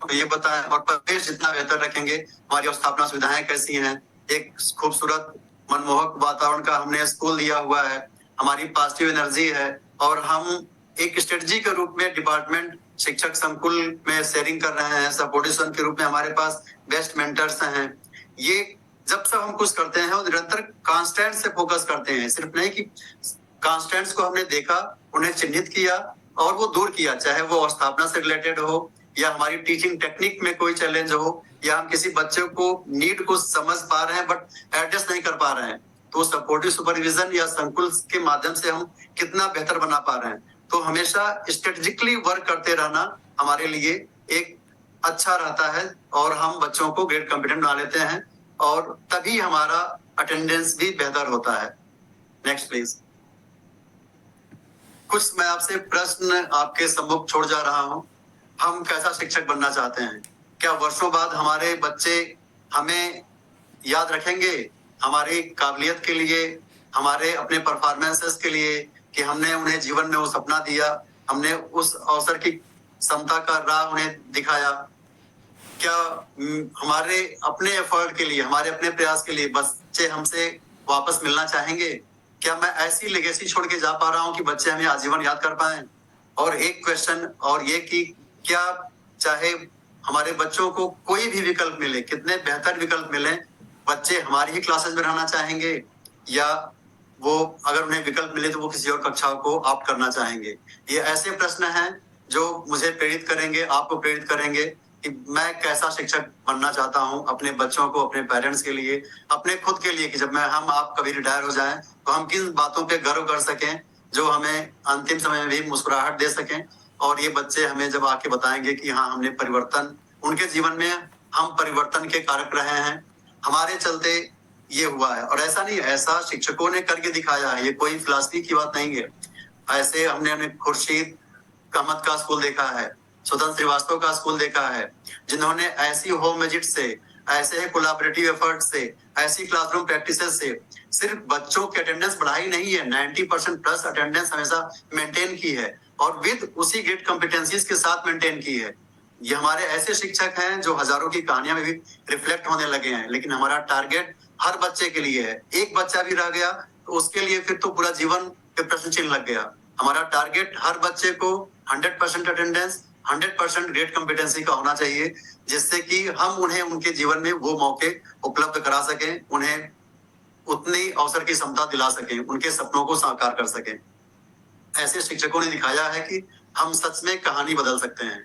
ये बताएं, और परिवेश जितना बेहतर रखेंगे, हमारी अवस्थापना सुविधाएं कैसी हैं, एक खूबसूरत मनमोहक वातावरण का हमने स्कूल दिया हुआ है, हमारी पॉजिटिव एनर्जी है, और हम एक स्ट्रेटजी के रूप में डिपार्टमेंट शिक्षक संकुल में शेयरिंग कर रहे हैं, सपोर्टिशन के रूप में हमारे पास बेस्ट मेंटर्स हैं। ये जब सब हम कुछ करते हैं और निरंतर कांस्टेंट से फोकस करते हैं, सिर्फ नहीं कि कांस्टेंट्स को हमने देखा, उन्हें चिन्हित किया और वो दूर किया, चाहे वो अवस्थापना से रिलेटेड हो, या हमारी टीचिंग टेक्निक में कोई चैलेंज हो, या हम किसी बच्चे को नीड को समझ पा रहे हैं बट एडजस्ट नहीं कर पा रहे हैं, तो सपोर्टिव सुपरविजन या संकुल के माध्यम से हम कितना बेहतर बना पा रहे हैं। तो हमेशा स्ट्रेटेजिकली वर्क करते रहना हमारे लिए एक अच्छा रहता है और हम बच्चों को ग्रेड कॉम्पिटेंट बना लेते हैं और तभी हमारा अटेंडेंस भी बेहतर होता है। Next please. कुछ मैं आपसे प्रश्न आपके सम्मुख छोड़ जा रहा हूं। हम कैसा शिक्षक बनना चाहते हैं? क्या वर्षों बाद हमारे बच्चे हमें याद रखेंगे हमारी काबिलियत के लिए, हमारे अपने परफॉर्मेंसेस के लिए कि हमने उन्हें जीवन में वो सपना दिया, हमने उस अवसर की क्षमता का राह उन्हें दिखाया? क्या हमारे अपने एफर्ट के लिए, हमारे अपने प्रयास के लिए बच्चे हमसे वापस मिलना चाहेंगे? क्या मैं ऐसी लेगेसी छोड़ के जा पा रहा हूं कि बच्चे हमें आजीवन याद कर पाए? और एक क्वेश्चन और ये कि क्या चाहे हमारे बच्चों को कोई भी विकल्प मिले, कितने बेहतर विकल्प मिले, बच्चे हमारी ही क्लासेस में रहना चाहेंगे या वो अगर उन्हें विकल्प मिले तो वो किसी और कक्षा को ऑप्ट करना चाहेंगे? ये ऐसे प्रश्न हैं जो मुझे प्रेरित करेंगे, आपको प्रेरित करेंगे कि मैं कैसा शिक्षक बनना चाहता हूं अपने बच्चों को, अपने पेरेंट्स के लिए, अपने खुद के लिए, कि जब हम आप कभी रिटायर हो जाएं तो हम किन बातों पे गर्व कर सकें जो हमें अंतिम समय में भी मुस्कुराहट दे सकें, और ये बच्चे हमें जब आके बताएंगे कि हाँ हमने परिवर्तन, उनके जीवन में हम परिवर्तन के कारक रहे हैं, हमारे चलते ये हुआ है। और ऐसा नहीं, ऐसा शिक्षकों ने करके दिखाया है, ये कोई फिलॉसफी की बात नहीं है। ऐसे हमने खुर्शीद अहमद का स्कूल देखा है, स्वतंत्र श्रीवास्तव का स्कूल देखा है, जिन्होंने ऐसी होम विजिट से, ऐसे कोलैबोरेटिव एफर्ट से, ऐसी क्लासरूम प्रैक्टिसेस से सिर्फ बच्चों की अटेंडेंस बढ़ाई नहीं है, 90% प्लस अटेंडेंस हमेशा मेंटेन की है और विद उसी ग्रेड कॉम्पिटेंसीज के साथ मेंटेन की है। ये हमारे ऐसे शिक्षक हैं जो हजारों की कहानियां में भी रिफ्लेक्ट होने लगे हैं। लेकिन हमारा टारगेट हर बच्चे के लिए है। एक बच्चा भी रह गया तो उसके लिए फिर तो पूरा जीवन पे प्रश्न चिन्ह लग गया। हमारा टारगेट हर बच्चे को 100% अटेंडेंस, 100% ग्रेड कॉम्पिटेंसी का होना चाहिए, जिससे कि हम उन्हें उनके जीवन में वो मौके उपलब्ध करा सकें, उन्हें उतनी अवसर की क्षमता दिला सकें, उनके सपनों को साकार कर सकें। ऐसे शिक्षकों ने दिखाया है कि हम सच में कहानी बदल सकते हैं।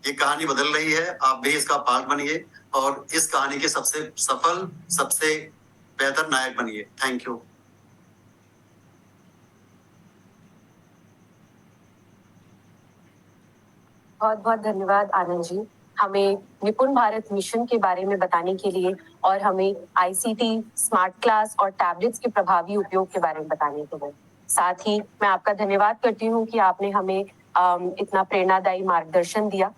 ये कहानी बदल रही है, आप भी इसका पार्ट बनिए और इस कहानी के सबसे सफल, सबसे बेहतर नायक बनिए। Thank you. बहुत बहुत धन्यवाद आनंद जी, हमें निपुण भारत मिशन के बारे में बताने के लिए और हमें आईसीटी, स्मार्ट क्लास और टैबलेट्स के प्रभावी उपयोग के बारे में बताने के लिए। साथ ही मैं आपका धन्यवाद करती हूँ कि आपने हमें इतना प्रेरणादायी मार्गदर्शन दिया।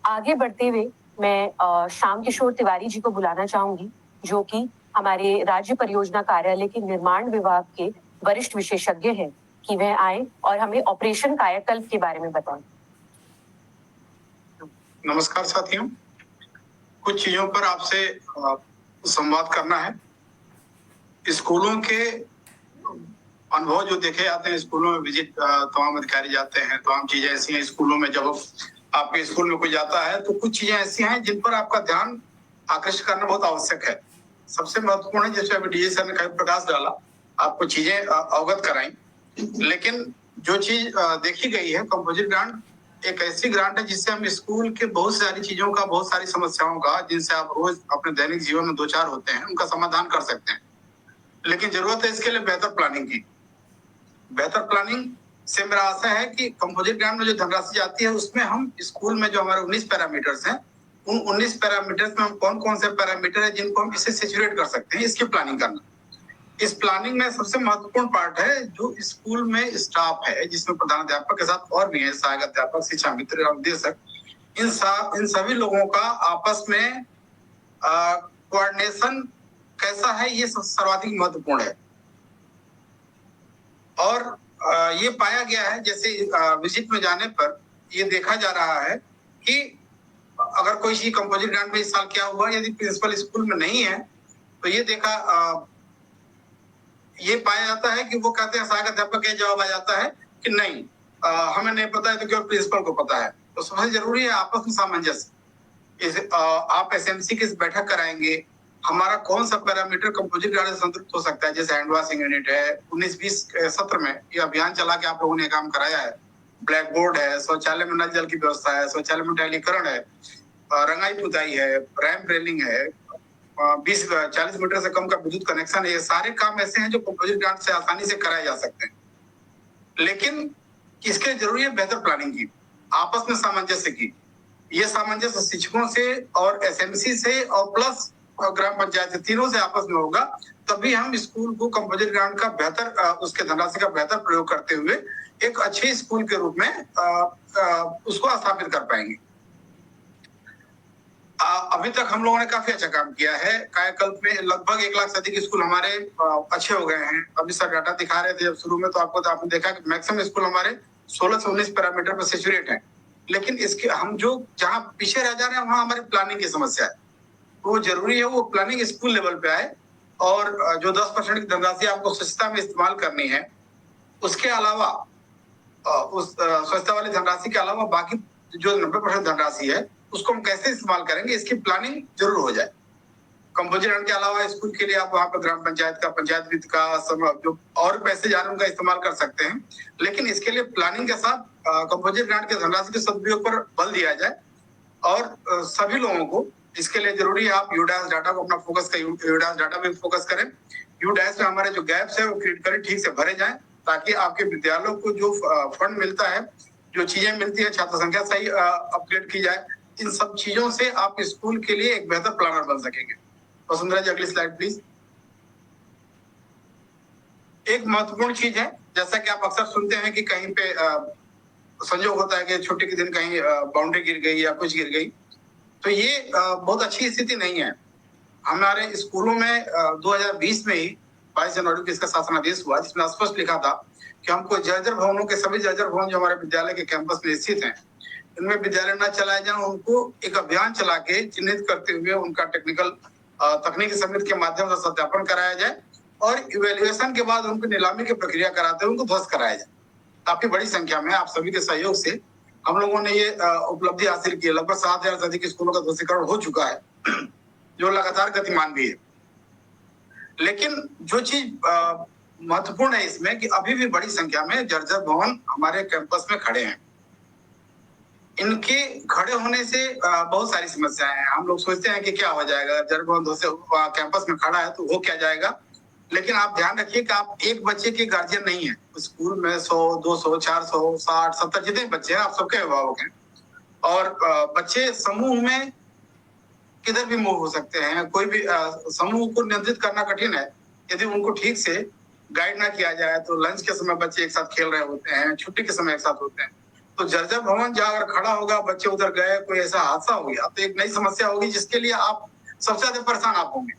आगे बढ़ते हुए मैं श्याम किशोर तिवारी जी को बुलाना चाहूंगी, जो कि हमारे राज्य परियोजना कार्यालय के निर्माण विभाग के वरिष्ठ विशेषज्ञ हैं, कि वह आए और हमें ऑपरेशन कायाकल्प के बारे में बताएं। नमस्कार साथियों, कुछ चीजों पर आपसे संवाद करना है। स्कूलों के अनुभव जो देखे जाते हैं, स्कूलों में विजिट तमाम अधिकारी जाते हैं, तमाम चीजें ऐसी हैं स्कूलों में। जब आपके स्कूल में कोई जाता है तो कुछ चीजें ऐसी हैं जिन पर आपका ध्यान आकर्षित करना बहुत आवश्यक है। सबसे महत्वपूर्ण है, जैसे अभी डीजी सर ने कहीं प्रकाश डाला, आपको चीजें अवगत कराई। लेकिन जो चीज देखी गई है, कंपोजिट ग्रांट एक ऐसी ग्रांट है जिससे हम स्कूल के बहुत सारी चीजों का, बहुत सारी समस्याओं का, जिनसे आप रोज अपने दैनिक जीवन में दो चार होते हैं, उनका समाधान कर सकते हैं। लेकिन जरूरत है इसके लिए बेहतर प्लानिंग की। बेहतर प्लानिंग से मेरा आशा है कि कंपोजिट ग्रांट में जो धनराशि जाती है उसमें हम स्कूल में जो हमारे 19 पैरामीटर्स हैं, उन 19 पैरामीटर्स में हम कौन कौन से पैरामीटर है जिनको हम इसे सैचुरेट कर सकते हैं, इसकी प्लानिंग करना। इस प्लानिंग में सबसे महत्वपूर्ण पार्ट है जो स्कूल में स्टाफ है, जिसमें प्रधानाध्यापक के साथ और भी है, सहायक अध्यापक, शिक्षा मित्र, उपदेशक, इन सभी लोगों का आपस में कोऑर्डिनेशन कैसा है, ये सर्वाधिक महत्वपूर्ण है। और ये पाया गया है, जैसे विजिट में जाने पर ये देखा जा रहा है कि अगर कोई चीज कंपोजिट ग्रांट में इस साल क्या हुआ, यदि प्रिंसिपल स्कूल में नहीं है तो ये पाया जाता है कि वो कहते हैं, सहायक अध्यापक का जवाब आ जाता है कि नहीं, हमें नहीं पता है, तो केवल प्रिंसिपल को पता है। तो सबसे जरूरी है आपस में सामंजस्य। आप एसएमसी की बैठक कराएंगे, हमारा कौन सा पैरामीटर कंपोजिट ग्रांट से संतुष्ट हो सकता है। जैसे हैंड वॉशिंग यूनिट है, 19-20 सत्र में ये अभियान चला के आप लोगों ने काम कराया है। ब्लैक बोर्ड है, शौचालय में नल जल की व्यवस्था है, शौचालय में टाइलीकरण है, रंगाई पुताई है, रैंप रेलिंग है, 20-40 मीटर से कम का विद्युत कनेक्शन है। ये सारे काम ऐसे हैं जो कंपोजिट ग्रांट से आसानी से कराए जा सकते हैं, लेकिन इसके जरूरी है बेहतर प्लानिंग की, आपस में सामंजस्य की। ये सामंजस्य शिक्षकों से और एसएमसी से और प्लस ग्राम पंचायत से, तीनों से आपस में होगा, तभी हम स्कूल को कंपोजिट ग्रांट का बेहतर उसके धनराशि का बेहतर प्रयोग करते हुए एक अच्छे स्कूल के रूप में उसको स्थापित कर पाएंगे। अभी तक हम लोगों ने काफी अच्छा काम किया है। कायाकल्प में लगभग 1 लाख से अधिक स्कूल हमारे अच्छे हो गए हैं। अभी सर डाटा दिखा रहे थे जब शुरू में, तो आपने देखा कि मैक्सिमम स्कूल हमारे 16 से 19 पैरामीटर पर सैचुरेट है। लेकिन इसके हम जो जहां पीछे रह जा रहे हैं वहां हमारी प्लानिंग की समस्या है। वो जरूरी है वो प्लानिंग स्कूल लेवल पे आए, और जो 10% की धनराशि आपको स्वच्छता में इस्तेमाल करनी है, उसके अलावा उस स्वच्छता वाली धनराशि के अलावा बाकी जो 90% धनराशि है उसको हम कैसे इस्तेमाल करेंगे, इसकी प्लानिंग जरूर हो जाए। कंपोजिट ग्रांट के अलावा स्कूल के लिए आप वहां पर ग्राम पंचायत का, पंचायत वित्त का, जो और पैसे जा रहे हैं उनका इस्तेमाल कर सकते हैं, लेकिन इसके लिए प्लानिंग के साथ कंपोजिट ग्रांट के धनराशि के सदुपयोग पर बल दिया जाए। और सभी लोगों को इसके लिए जरूरी है आप यूडैश डाटा को अपना फोकस करें, यूडैश डाटा में फोकस करें। यूडैश में हमारे जो गैप्स है वो क्रिटिकली ठीक से भरे जाएं, ताकि आपके विद्यालयों को जो फंड मिलता है, जो चीजें मिलती है, छात्र संख्या सही अपग्रेड की जाए। इन सब चीजों से आप स्कूल के लिए एक बेहतर प्लानर बन सकेंगे। वसुंधरा जी, अगली स्लाइड प्लीज। एक महत्वपूर्ण चीज है, जैसा कि आप अक्सर सुनते हैं कि कहीं पे संजोग होता है कि छुट्टी के दिन कहीं बाउंड्री गिर गई या कुछ गिर गई, तो ये बहुत अच्छी स्थिति नहीं है। हमारे स्कूलों में 2020 में ही 22 जनवरी को इसका शासनादेश हुआ, जिसमें स्पष्ट लिखा था कि हमको जर्जर भवनों के सभी जर्जर भवन जो हमारे विद्यालय के कैंपस में स्थित हैं, इनमें विद्यालय न चलाए जाए, उनको एक अभियान चला के चिन्हित करते हुए उनका टेक्निकल तकनीकी समिति के माध्यम से सत्यापन कराया जाए, और इवेल्युएशन के बाद उनको नीलामी की प्रक्रिया कराते हुए उनको ध्वस्त कराया जाए। काफी बड़ी संख्या में आप सभी के सहयोग से हम लोगों ने ये उपलब्धि हासिल की है। लगभग 7,000 से अधिक स्कूलों का ध्वस्तीकरण हो चुका है, जो लगातार गतिमान भी है। लेकिन जो चीज महत्वपूर्ण है इसमें, कि अभी भी बड़ी संख्या में जर्जर भवन हमारे कैंपस में खड़े हैं। इनके खड़े होने से बहुत सारी समस्याएं हैं। हम लोग सोचते हैं कि क्या हो जाएगा, जर्जर भवन कैंपस में खड़ा है तो हो क्या जाएगा, लेकिन आप ध्यान रखिए कि आप एक बच्चे के गार्जियन नहीं है। स्कूल में 100, 200, 400, 60, 70 जितने बच्चे हैं, आप सबके अभिभावक हैं, और बच्चे समूह में किधर भी मूव हो सकते हैं। कोई भी समूह को नियंत्रित करना कठिन है यदि उनको ठीक से गाइड ना किया जाए। तो लंच के समय बच्चे एक साथ खेल रहे होते हैं, छुट्टी के समय एक साथ होते हैं, तो जर्जर भवन जहाँ अगर खड़ा होगा, बच्चे उधर गए, कोई ऐसा हादसा हो गया, तो एक नई समस्या होगी, जिसके लिए आप सबसे ज्यादा परेशान आप होंगे।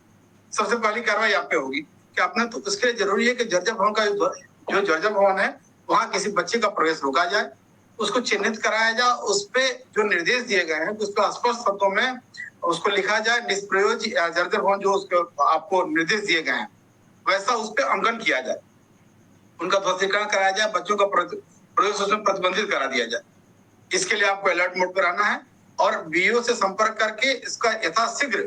सबसे पहली कार्रवाई आप पे होगी कि आपने, तो उसके लिए जरूरी है कि जर्जर भवन का जो जर्जर भवन है वहां किसी बच्चे का प्रवेश रोका जाए, उसको चिन्हित कराया जाए, उस पे जो निर्देश दिए गए हैं उस पर स्पष्ट शब्दों में उसको लिखा जाए। निष्प्रयोज जर्जर भवन जो उसके आपको निर्देश दिए गए हैं वैसा उस पर अंकन किया जाए, उनका ध्वस्तीकरण कराया जाए, बच्चों का प्रवेश उसमें प्रतिबंधित करा दिया जाए। इसके लिए आपको अलर्ट मोड पर आना है और बीईओ से संपर्क करके इसका यथाशीघ्र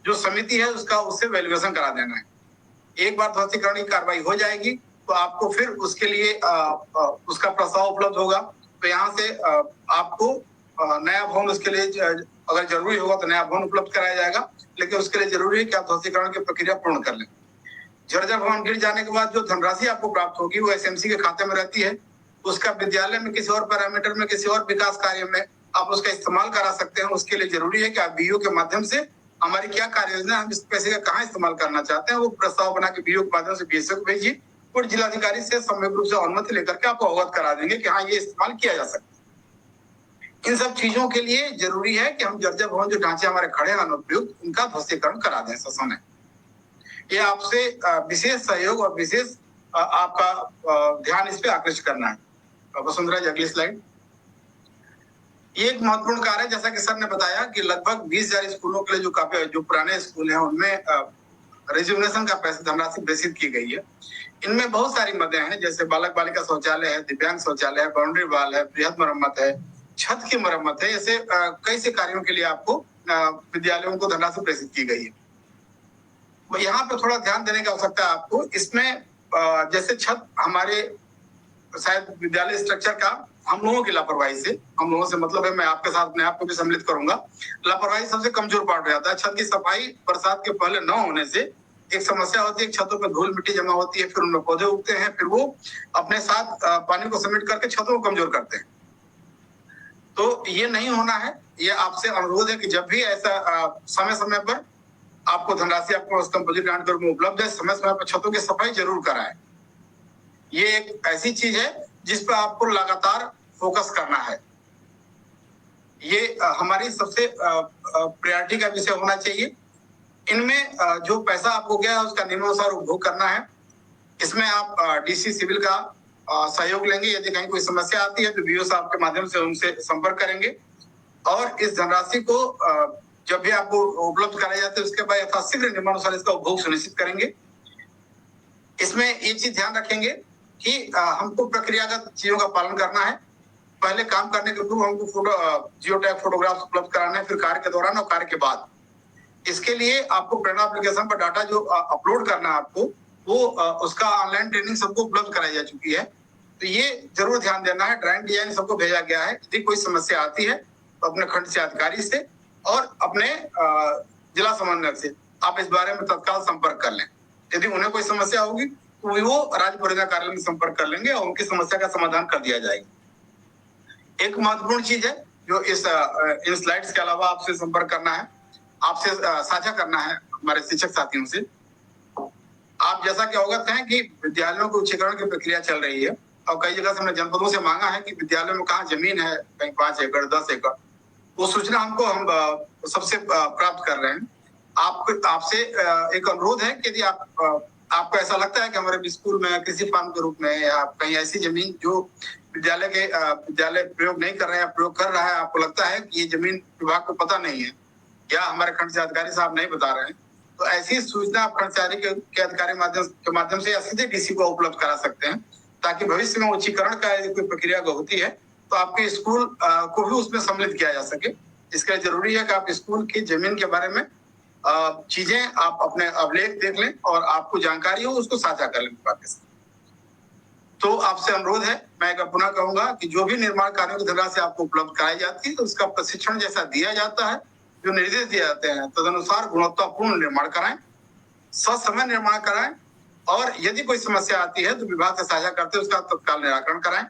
जो समिति है उसका उससे वैल्यूएशन करा देना है। एक बार ध्वस्तीकरण की कार्रवाई हो जाएगी तो आपको फिर उसके लिए उसका प्रस्ताव उपलब्ध होगा। तो यहाँ से आपको नया भवन उसके लिए अगर जरूरी होगा तो नया भवन उपलब्ध कराया जाएगा, लेकिन उसके लिए जरूरी है कि आप ध्वस्तीकरण की प्रक्रिया पूर्ण कर लें। जर्जर भवन गिर जाने के बाद जो धनराशि आपको प्राप्त होगी वो एसएमसी के खाते में रहती है। उसका विद्यालय में किसी और पैरामीटर में, किसी और विकास कार्य में आप उसका इस्तेमाल करा सकते हैं। उसके लिए जरूरी है कि आप बीईओ के माध्यम से हमारी क्या कार्य योजना, हम इस पैसे का कहाँ इस्तेमाल करना चाहते हैं, वो प्रस्ताव बना के बीईओ के माध्यम से बीएसओ को भेजिए, और जिलाधिकारी से सम्यक रूप से अनुमति लेकर के आपको अवगत करा देंगे कि हाँ ये इस्तेमाल किया जा सकता है। इन सब चीजों के लिए जरूरी है कि हम जर्जर भवन जो ढांचे हमारे खड़े हैं अनुपयुक्त, उनका ध्वस्तीकरण करा दें समय। ये आपसे विशेष सहयोग और विशेष आपका ध्यान इस पे आकृष्ट करना है। वसुंधरा जी, अगली स्लाइड। ये एक महत्वपूर्ण कार्य है, जैसा कि सर ने बताया कि लगभग 20,000 स्कूलों के लिए जो पुराने स्कूल हैं उनमें रिजुवनेशन का पैसा धनराशि प्रेषित की गई है। इनमें बहुत सारी मदें हैं, जैसे बालक बालिका शौचालय है, दिव्यांग शौचालय है, बाउंड्री वॉल है, बृहद मरम्मत है, छत की मरम्मत है। ऐसे कई से कार्यों के लिए आपको विद्यालयों को धनराशि प्रेषित की गई है। यहाँ पे थोड़ा ध्यान देने की आवश्यकता है आपको। इसमें जैसे छत हमारे शायद विद्यालय स्ट्रक्चर का हम लोगों की लापरवाही से, हम लोगों से मतलब है, मैं आपके साथ अपने आप को भी सम्मिलित करूंगा, लापरवाही सबसे कमजोर पार्ट हो जाता है। छत की सफाई बरसात के पहले न होने से एक समस्या होती है, छतों पे धूल मिट्टी जमा होती है, फिर उनमें पौधे उगते हैं, फिर वो अपने साथ पानी को समेट करके छतों को कमजोर करते हैं। तो ये नहीं होना है। ये आपसे अनुरोध है कि जब भी ऐसा समय समय पर आपको धनराशि आपको कंपोजिट ग्रांट के रूप में उपलब्ध है, समय समय पर छतों की सफाई जरूर कराएं। ये एक ऐसी चीज है जिस पर आपको लगातार फोकस करना है। ये हमारी सबसे प्रायोरिटी का विषय होना चाहिए। इनमें जो पैसा आपको गया है उसका नियमानुसार उपभोग करना है। इसमें आप डीसी सिविल का सहयोग लेंगे। यदि कहीं कोई समस्या आती है तो बीओ साहब के माध्यम से उनसे संपर्क करेंगे और इस धनराशि को जब भी आपको उपलब्ध कराई जाती है उसके बाद यथाशीघ्र नियमानुसार इसका उपभोग सुनिश्चित करेंगे। इसमें ये चीज ध्यान रखेंगे कि हमको प्रक्रियागत चीजों का पालन करना है। पहले काम करने के पूर्व हमको जियो टैग फोटोग्राफ उपलब्ध कराना है, फिर कार्य के दौरान और कार्य के बाद। इसके लिए आपको प्रेरणा एप्लीकेशन पर डाटा जो अपलोड करना है आपको, वो उसका ऑनलाइन ट्रेनिंग सबको उपलब्ध कराई जा चुकी है। तो ये जरूर ध्यान देना है। ड्राइंग डिजाइन सबको भेजा गया है। यदि कोई समस्या आती है तो अपने खंड से अधिकारी से और अपने जिला समन्वयक से आप इस बारे में तत्काल संपर्क कर लें। यदि उन्हें कोई समस्या होगी तो वो राज्य परियोजना कार्यालय में संपर्क कर लेंगे और उनकी समस्या का समाधान कर दिया जाएगा। एक महत्वपूर्ण चीज है जो इन स्लाइड्स के अलावा आपसे संपर्क करना है, आपसे साझा करना है हमारे शिक्षक साथियों से। आप जैसा कि अवगत हैं कि विद्यालयों के उच्चीकरण की प्रक्रिया चल रही है और कई जगह से हमने जनपदों से मांगा है कि विद्यालयों में कहाँ जमीन है, कहीं 5 एकड़ 10 एकड़, वो सूचना हम सबसे प्राप्त कर रहे हैं। आपसे एक अनुरोध है कि यदि आपको ऐसा लगता है कि हमारे स्कूल में कृषि फार्म के रूप में या कहीं ऐसी जमीन जो विद्यालय प्रयोग नहीं कर रहे हैं, प्रयोग कर रहा है, आपको लगता है कि ये जमीन विभाग को पता नहीं है या हमारे खंड से अधिकारी साहब नहीं बता रहे हैं, तो ऐसी सूचना आप खंड से के अधिकारी के माध्यम से या सीधे डीसी को उपलब्ध करा सकते हैं, ताकि भविष्य में उच्चीकरण का यदि कोई प्रक्रिया होती है तो आपके स्कूल को भी उसमें सम्मिलित किया जा सके। इसके लिए जरूरी है कि आप स्कूल की जमीन के बारे में चीजें आप अपने अभिलेख देख लें और आपको जानकारी हो उसको साझा कर लें विभाग के साथ। तो आपसे अनुरोध है, मैं एक पुनः कहूंगा कि जो भी निर्माण कार्यों की धनराशि आपको उपलब्ध कराई जाती है तो उसका प्रशिक्षण जैसा दिया जाता है, जो निर्देश दिए जाते हैं तदनुसार गुणवत्तापूर्ण निर्माण कराएं, ससमय निर्माण कराएं और यदि कोई समस्या आती है तो विभाग से साझा करते उसका तत्काल निराकरण कराएं।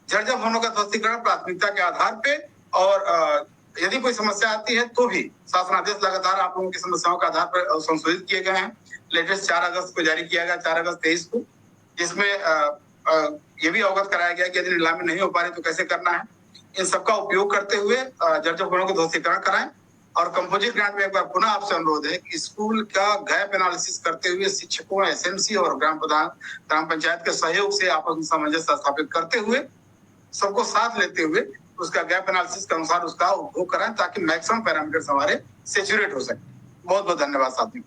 जर्जर भवनों का ध्वस्तीकरण प्राथमिकता के आधार पे और यदि कोई समस्या आती है तो भी शासनादेश लगातार आप लोगों की समस्याओं के आधार पर संशोधित किए गए हैं। लेटेस्ट 4 अगस्त को जारी किया गया, 4 अगस्त 23 को, जिसमें ये भी अवगत कराया गया कि यदि नीलामी नहीं हो पा रही तो कैसे करना है। इन सबका उपयोग करते हुए जर्जर भवनों को ध्वस्तीकरण कराएं। और कंपोजिट ग्रांट में एक बार पुनः आपसे अनुरोध है कि स्कूल का गैप एनालिसिस करते हुए शिक्षकों, एसएमसी और ग्राम पंचायत के सहयोग से आपस में सामंजस्य स्थापित करते हुए, सबको साथ लेते हुए उसका गैप एनालिसिस के अनुसार उसका उपभोग कराएं ताकि मैक्सिमम पैरामीटर्स हमारे सैचुरेट हो सके। बहुत बहुत धन्यवाद साथियों।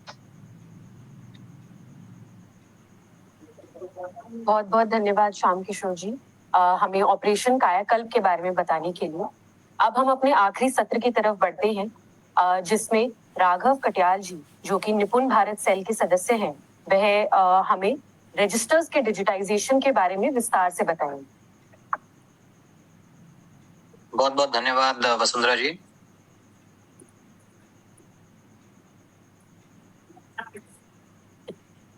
बहुत बहुत धन्यवाद श्याम किशोर जी, हमें ऑपरेशन कायाकल्प के बारे में बताने के लिए। अब हम अपने आखिरी सत्र की तरफ बढ़ते हैं, जिसमें राघव कटियाल जी, जो कि निपुण भारत सेल के सदस्य हैं, वह हमें रजिस्टर्स के डिजिटाइजेशन के बारे में विस्तार से बताएंगे। बहुत बहुत धन्यवाद वसुंधरा जी।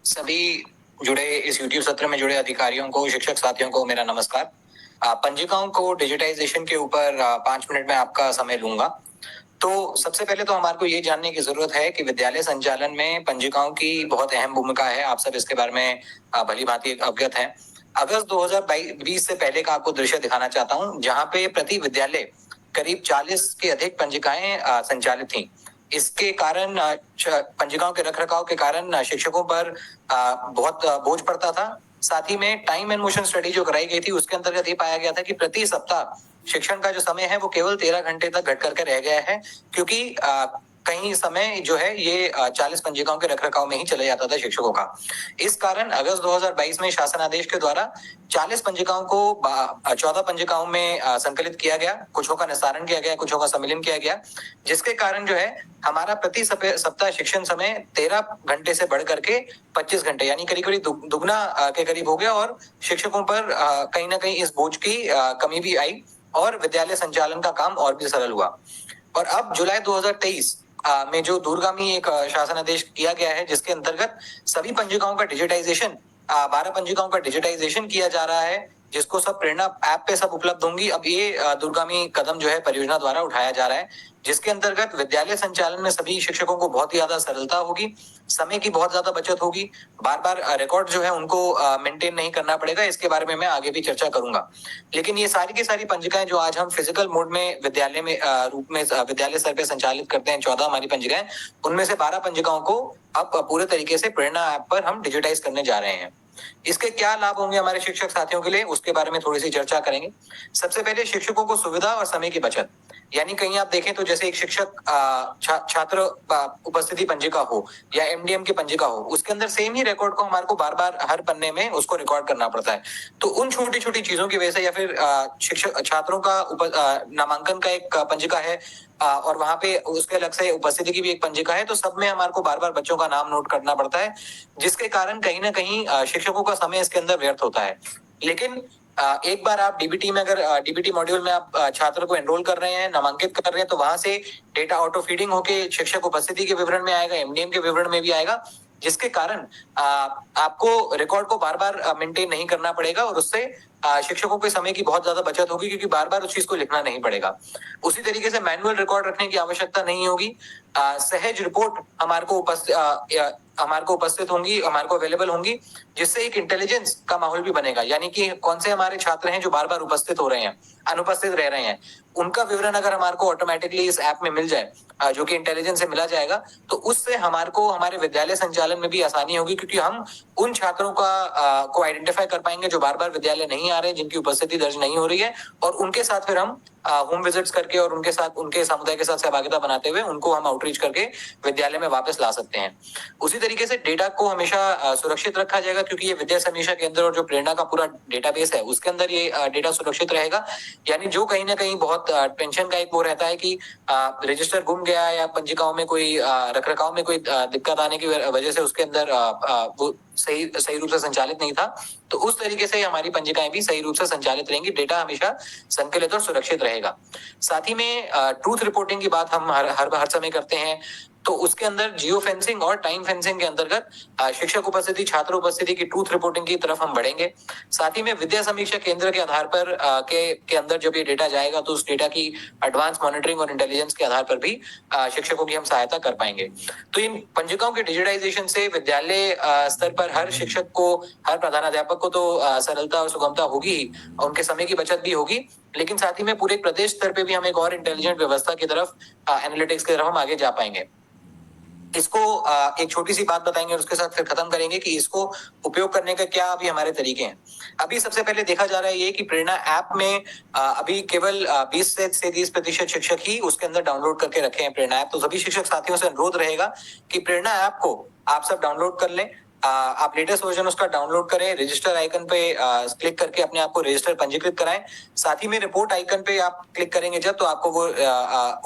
सभी जुड़े इस YouTube सत्र में जुड़े अधिकारियों को, शिक्षक साथियों को मेरा नमस्कार। पंजिकाओं को डिजिटाइजेशन के ऊपर 5 मिनट में आपका समय लूंगा। तो सबसे पहले तो हमारे को ये जानने की जरूरत है कि विद्यालय संचालन में पंजिकाओं की बहुत अहम भूमिका है। आप सब इसके बारे में भली भांति अवगत हैं। अगस्त 2020 से पहले का आपको दृश्य दिखाना चाहता हूं, जहां पे प्रति विद्यालय करीब 40 के अधिक पंजिकाएं संचालित थी। इसके कारण पंजिकाओं के रखरखाव के कारण शिक्षकों पर बहुत बोझ पड़ता था। साथ ही में टाइम एंड मोशन स्टडी जो कराई गई थी उसके अंतर्गत ये पाया गया था कि प्रति सप्ताह शिक्षण का जो समय है वो केवल 13 घंटे तक घट करके रह गया है, क्योंकि कहीं समय जो है ये 40 पंजिकाओं के रखरखाव में ही चले जाता था शिक्षकों का। इस कारण अगस्त 2022 में शासन आदेश के द्वारा 40 पंजिकाओं को 14 पंजिकाओं में संकलित किया गया, कुछों का निस्तारण किया गया, कुछों का सम्मिलन किया गया, जिसके कारण जो है हमारा प्रति सप्ताह शिक्षण समय 13 घंटे से बढ़ करके 25 घंटे यानी करीब करीब दुगना के करीब हो गया और शिक्षकों पर कहीं ना कहीं इस बोझ की कमी भी आई और विद्यालय संचालन का काम और भी सरल हुआ। और अब जुलाई 2023 में जो दूरगामी एक शासन आदेश किया गया है, जिसके अंतर्गत सभी पंजिकाओं का डिजिटाइजेशन 12 पंजिकाओं का डिजिटाइजेशन किया जा रहा है, जिसको सब प्रेरणा ऐप पे सब उपलब्ध होंगी। अब ये दूरगामी कदम जो है परियोजना द्वारा उठाया जा रहा है, जिसके अंतर्गत विद्यालय संचालन में सभी शिक्षकों को बहुत ही ज्यादा सरलता होगी, समय की बहुत ज्यादा बचत होगी, बार बार रिकॉर्ड जो है उनको मेंटेन नहीं करना पड़ेगा। इसके बारे में मैं आगे भी चर्चा करूंगा। लेकिन ये सारी की सारी पंजिकाएं जो आज हम फिजिकल मोड में विद्यालय में रूप में विद्यालय स्तर पे संचालित करते हैं, 14 हमारी पंजिकाएं, उनमें से 12 पंजिकाओं को अब पूरे तरीके से प्रेरणा ऐप पर हम डिजिटाइज करने जा रहे हैं। इसके क्या लाभ होंगे हमारे शिक्षक साथियों के लिए, उसके बारे में थोड़ी सी चर्चा करेंगे। सबसे पहले शिक्षकों को सुविधा और समय की बचत, यानी कहीं आप देखें तो जैसे एक शिक्षक छात्र उपस्थिति पंजिका हो या एमडीएम की पंजिका हो, उसके अंदर सेम ही रिकॉर्ड को हमारे को बार बार हर पन्ने में उसको रिकॉर्ड करना पड़ता है। तो उन छोटी छोटी चीजों की वजह से या फिर शिक्षक छात्रों का नामांकन का एक पंजिका है और वहां पे उसके अलग से उपस्थिति की भी एक पंजिका है, तो सब में हमारे को बार बार बच्चों का नाम नोट करना पड़ता है, जिसके कारण कहीं ना कहीं शिक्षकों का समय इसके अंदर व्यर्थ होता है। लेकिन एक बार आप डीबीटी में अगर डीबीटी मॉड्यूल में आप छात्र को एनरोल कर रहे हैं, नामांकित कर रहे हैं, तो वहां से डेटा ऑटो फीडिंग होके शिक्षक उपस्थिति के विवरण में आएगा, एमडीएम के विवरण में भी आएगा, जिसके कारण आपको रिकॉर्ड को बार बार मेंटेन नहीं करना पड़ेगा और उससे शिक्षकों के समय की बहुत ज्यादा बचत होगी, क्योंकि बार बार उस चीज को लिखना नहीं पड़ेगा। उसी तरीके से मैनुअल रिकॉर्ड रखने की आवश्यकता नहीं होगी। सहज रिपोर्ट हमारे को उपस्थित होंगी, हमारे को अवेलेबल होंगी, जिससे एक इंटेलिजेंस का माहौल भी बनेगा। यानी कि कौन से हमारे छात्र हैं जो बार बार उपस्थित हो रहे हैं, अनुपस्थित रह रहे हैं, उनका विवरण अगर हमारे को ऑटोमेटिकली इस ऐप में मिल जाए, जो कि इंटेलिजेंस से मिला जाएगा, तो उससे हमारे को हमारे विद्यालय संचालन में भी आसानी होगी, क्योंकि हम उन छात्रों को आइडेंटिफाई कर पाएंगे जो बार बार विद्यालय नहीं आ रहे, जिनकी उपस्थिति दर्ज नहीं हो रही है, और उनके साथ फिर हम होम विजिट्स करके और उनके साथ उनके समुदाय के साथ सहभागिता बनाते हुए उनको हम आउटरीच करके विद्यालय में वापस ला सकते हैं। उसी तरीके से डेटा को हमेशा सुरक्षित रखा जाएगा, क्योंकि ये विद्या समीक्षा केंद्र और जो प्रेरणा का पूरा डेटाबेस है उसके अंदर ये डेटा सुरक्षित रहेगा। यानी जो कहीं ना कहीं बहुत टेंशन का एक वो रहता है कि रजिस्टर गुम गया या पंजिकाओं में कोई रखरखाव में कोई दिक्कत आने की वजह से उसके अंदर वो सही रूप से संचालित नहीं था, तो उस तरीके से हमारी पंजिकाएं भी सही रूप से संचालित रहेंगी। डेटा हमेशा संकलित और सुरक्षित रहेगा। साथ ही में ट्रूथ रिपोर्टिंग की बात हम हर समय करते हैं, तो उसके अंदर जियो फेंसिंग और टाइम फेंसिंग के अंतर्गत शिक्षक उपस्थिति, छात्र उपस्थिति की ट्रूथ रिपोर्टिंग की तरफ हम बढ़ेंगे। साथ ही में विद्या समीक्षा केंद्र के आधार पर के अंदर जब ये डेटा जाएगा, तो उस डेटा की एडवांस मॉनिटरिंग और इंटेलिजेंस के आधार पर भी शिक्षकों की हम सहायता कर पाएंगे। तो इन पंजिकाओं के डिजिटाइजेशन से विद्यालय स्तर पर हर शिक्षक को, हर प्रधानाध्यापक को तो सरलता और सुगमता होगी ही, और उनके समय की बचत भी होगी, लेकिन साथ ही में पूरे प्रदेश स्तर पे भी हम एक और इंटेलिजेंट व्यवस्था की तरफ, एनालिटिक्स की तरफ हम आगे जा पाएंगे। इसको एक छोटी सी बात बताएंगे और उसके साथ फिर खत्म करेंगे कि इसको उपयोग करने का क्या अभी हमारे तरीके हैं। अभी सबसे पहले देखा जा रहा है ये कि प्रेरणा ऐप में अभी केवल 20 से 30% शिक्षक ही उसके अंदर डाउनलोड करके रखे हैं प्रेरणा ऐप। तो सभी शिक्षक साथियों से अनुरोध रहेगा कि प्रेरणा ऐप को आप सब डाउनलोड कर लें। आप लेटेस्ट वर्जन उसका डाउनलोड करें, रजिस्टर आइकन पे क्लिक करके अपने आप को रजिस्टर पंजीकृत कराएं। साथ ही में रिपोर्ट आइकन पे आप क्लिक करेंगे जब, तो आपको वो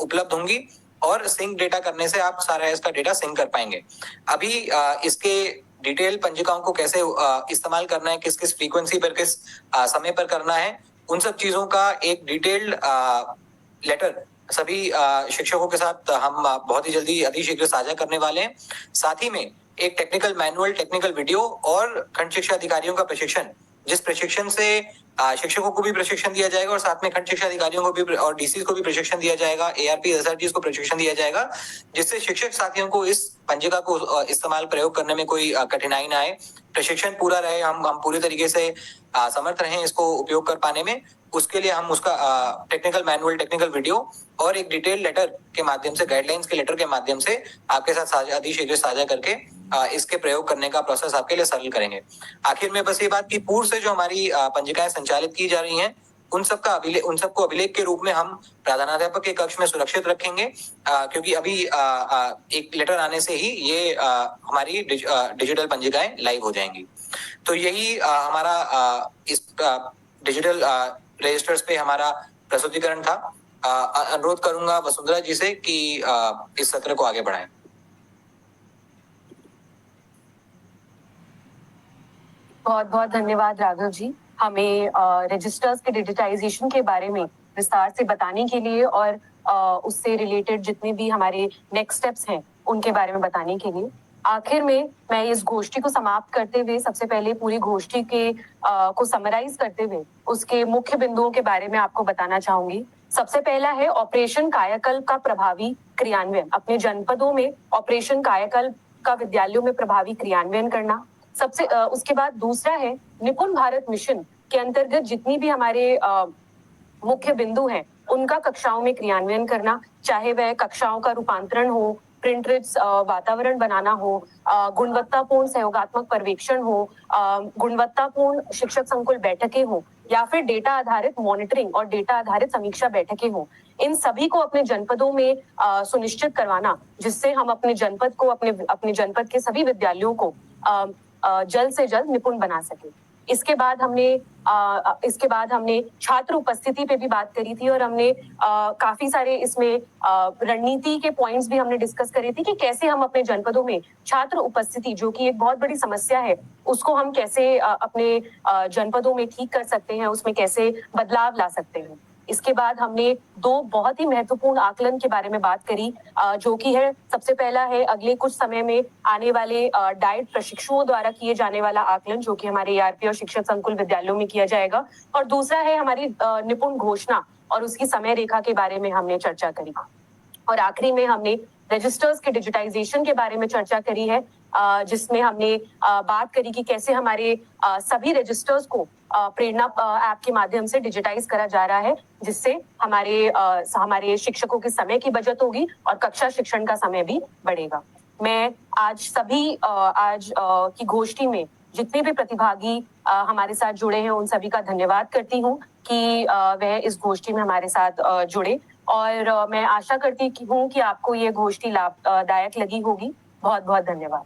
उपलब्ध होंगी और सिंक डेटा करने से आप सारा इसका डेटा सिंक कर पाएंगे। अभी इसके डिटेल पंजिकाओं को कैसे इस्तेमाल करना है, किस किस फ्रीक्वेंसी पर, किस समय पर करना है, उन सब चीजों का एक डिटेल्ड लेटर सभी शिक्षकों के साथ हम बहुत ही जल्दी अतिशीघ्र साझा करने वाले हैं। साथ ही में एक टेक्निकल मैनुअल, टेक्निकल वीडियो और खंड शिक्षा अधिकारियों का प्रशिक्षण, जिस प्रशिक्षण से शिक्षकों को भी प्रशिक्षण दिया जाएगा और साथ में खंड शिक्षा अधिकारियों को भी और डीसी को भी प्रशिक्षण दिया जाएगा, एआरपी एसआरटी को प्रशिक्षण दिया जाएगा, जिससे शिक्षक साथियों को इस पंजिका को इस्तेमाल प्रयोग करने में कोई कठिनाई ना आए, प्रशिक्षण पूरा रहे, हम पूरी तरीके से समर्थ रहें इसको उपयोग कर पाने में। उसके लिए हम उसका टेक्निकल मैनुअल, टेक्निकल वीडियो और एक डिटेल लेटर के माध्यम से, गाइडलाइंस के लेटर के माध्यम से आपके साथ अतिशीघ्र साझा करके इसके प्रयोग करने का प्रोसेस आपके लिए सरल करेंगे। आखिर में बस ये बात कि पूर्व से जो हमारी पंजिकाएं संचालित की जा रही हैं, उन सबको अभिलेख के रूप में हम प्रधानाध्यापक के कक्ष में सुरक्षित रखेंगे, क्योंकि अभी एक लेटर आने से ही ये हमारी डिजिटल पंजिकाएं लाइव हो जाएंगी। तो यही हमारा इस डिजिटल रजिस्टर्स पे हमारा प्रस्तुतिकरण था। अनुरोध करूंगा वसुंधरा जी से कि इस सत्र को आगे बढ़ाएं। बहुत बहुत धन्यवाद राघव जी, हमें रजिस्टर्स के डिजिटाइजेशन के बारे में विस्तार से बताने के लिए और उससे रिलेटेड जितने भी हमारे नेक्स्ट स्टेप्स हैं उनके बारे में बताने के लिए। आखिर में मैं इस गोष्ठी को समाप्त करते हुए सबसे पहले पूरी गोष्ठी के को समराइज करते हुए उसके मुख्य बिंदुओं के बारे में आपको बताना चाहूंगी। सबसे पहला है ऑपरेशन कायाकल्प का प्रभावी क्रियान्वयन। अपने जनपदों में ऑपरेशन कायाकल्प का विद्यालयों में प्रभावी क्रियान्वयन करना। उसके बाद दूसरा है निपुण भारत मिशन के अंतर्गत जितनी भी हमारे मुख्य बिंदु हैं उनका कक्षाओं में क्रियान्वयन करना, चाहे वह कक्षाओं का रूपांतरण हो, प्रिंट रिच वातावरण बनाना हो, गुणवत्तापूर्ण सहयोगात्मक पर्यवेक्षण हो, गुणवत्तापूर्ण शिक्षक संकुल बैठकें हो, या फिर डेटा आधारित मॉनिटरिंग और डेटा आधारित समीक्षा बैठकें हो। इन सभी को अपने जनपदों में सुनिश्चित करवाना, जिससे हम अपने जनपद को अपने जनपद के सभी विद्यालयों को जल्द से जल्द निपुण बना सके। इसके बाद हमने छात्र उपस्थिति पे भी बात करी थी और हमने काफी सारे इसमें रणनीति के पॉइंट्स भी हमने डिस्कस करे थे कि कैसे हम अपने जनपदों में छात्र उपस्थिति, जो कि एक बहुत बड़ी समस्या है, उसको हम कैसे अपने जनपदों में ठीक कर सकते हैं, उसमें कैसे बदलाव ला सकते हैं। इसके बाद हमने दो बहुत ही महत्वपूर्ण आकलन के बारे में बात करी, जो कि है सबसे पहला है अगले कुछ समय में आने वाले डाइट प्रशिक्षुओं द्वारा किए जाने वाला आकलन, जो कि हमारे ERP और शिक्षक संकुल विद्यालयों में किया जाएगा, और दूसरा है हमारी निपुण घोषणा और उसकी समय रेखा के बारे में हमने चर्चा करी। और आखिरी में हमने रजिस्टर्स के डिजिटाइजेशन के बारे में चर्चा करी है, जिसमें हमने बात करी कि कैसे हमारे सभी रजिस्टर्स को प्रेरणा ऐप के माध्यम से डिजिटाइज करा जा रहा है, जिससे हमारे शिक्षकों के समय की बचत होगी और कक्षा शिक्षण का समय भी बढ़ेगा। मैं आज की गोष्ठी में जितने भी प्रतिभागी हमारे साथ जुड़े हैं उन सभी का धन्यवाद करती हूँ कि वह इस गोष्ठी में हमारे साथ जुड़े, और मैं आशा करती हूँ कि आपको ये गोष्ठी लाभदायक लगी होगी। बहुत बहुत धन्यवाद।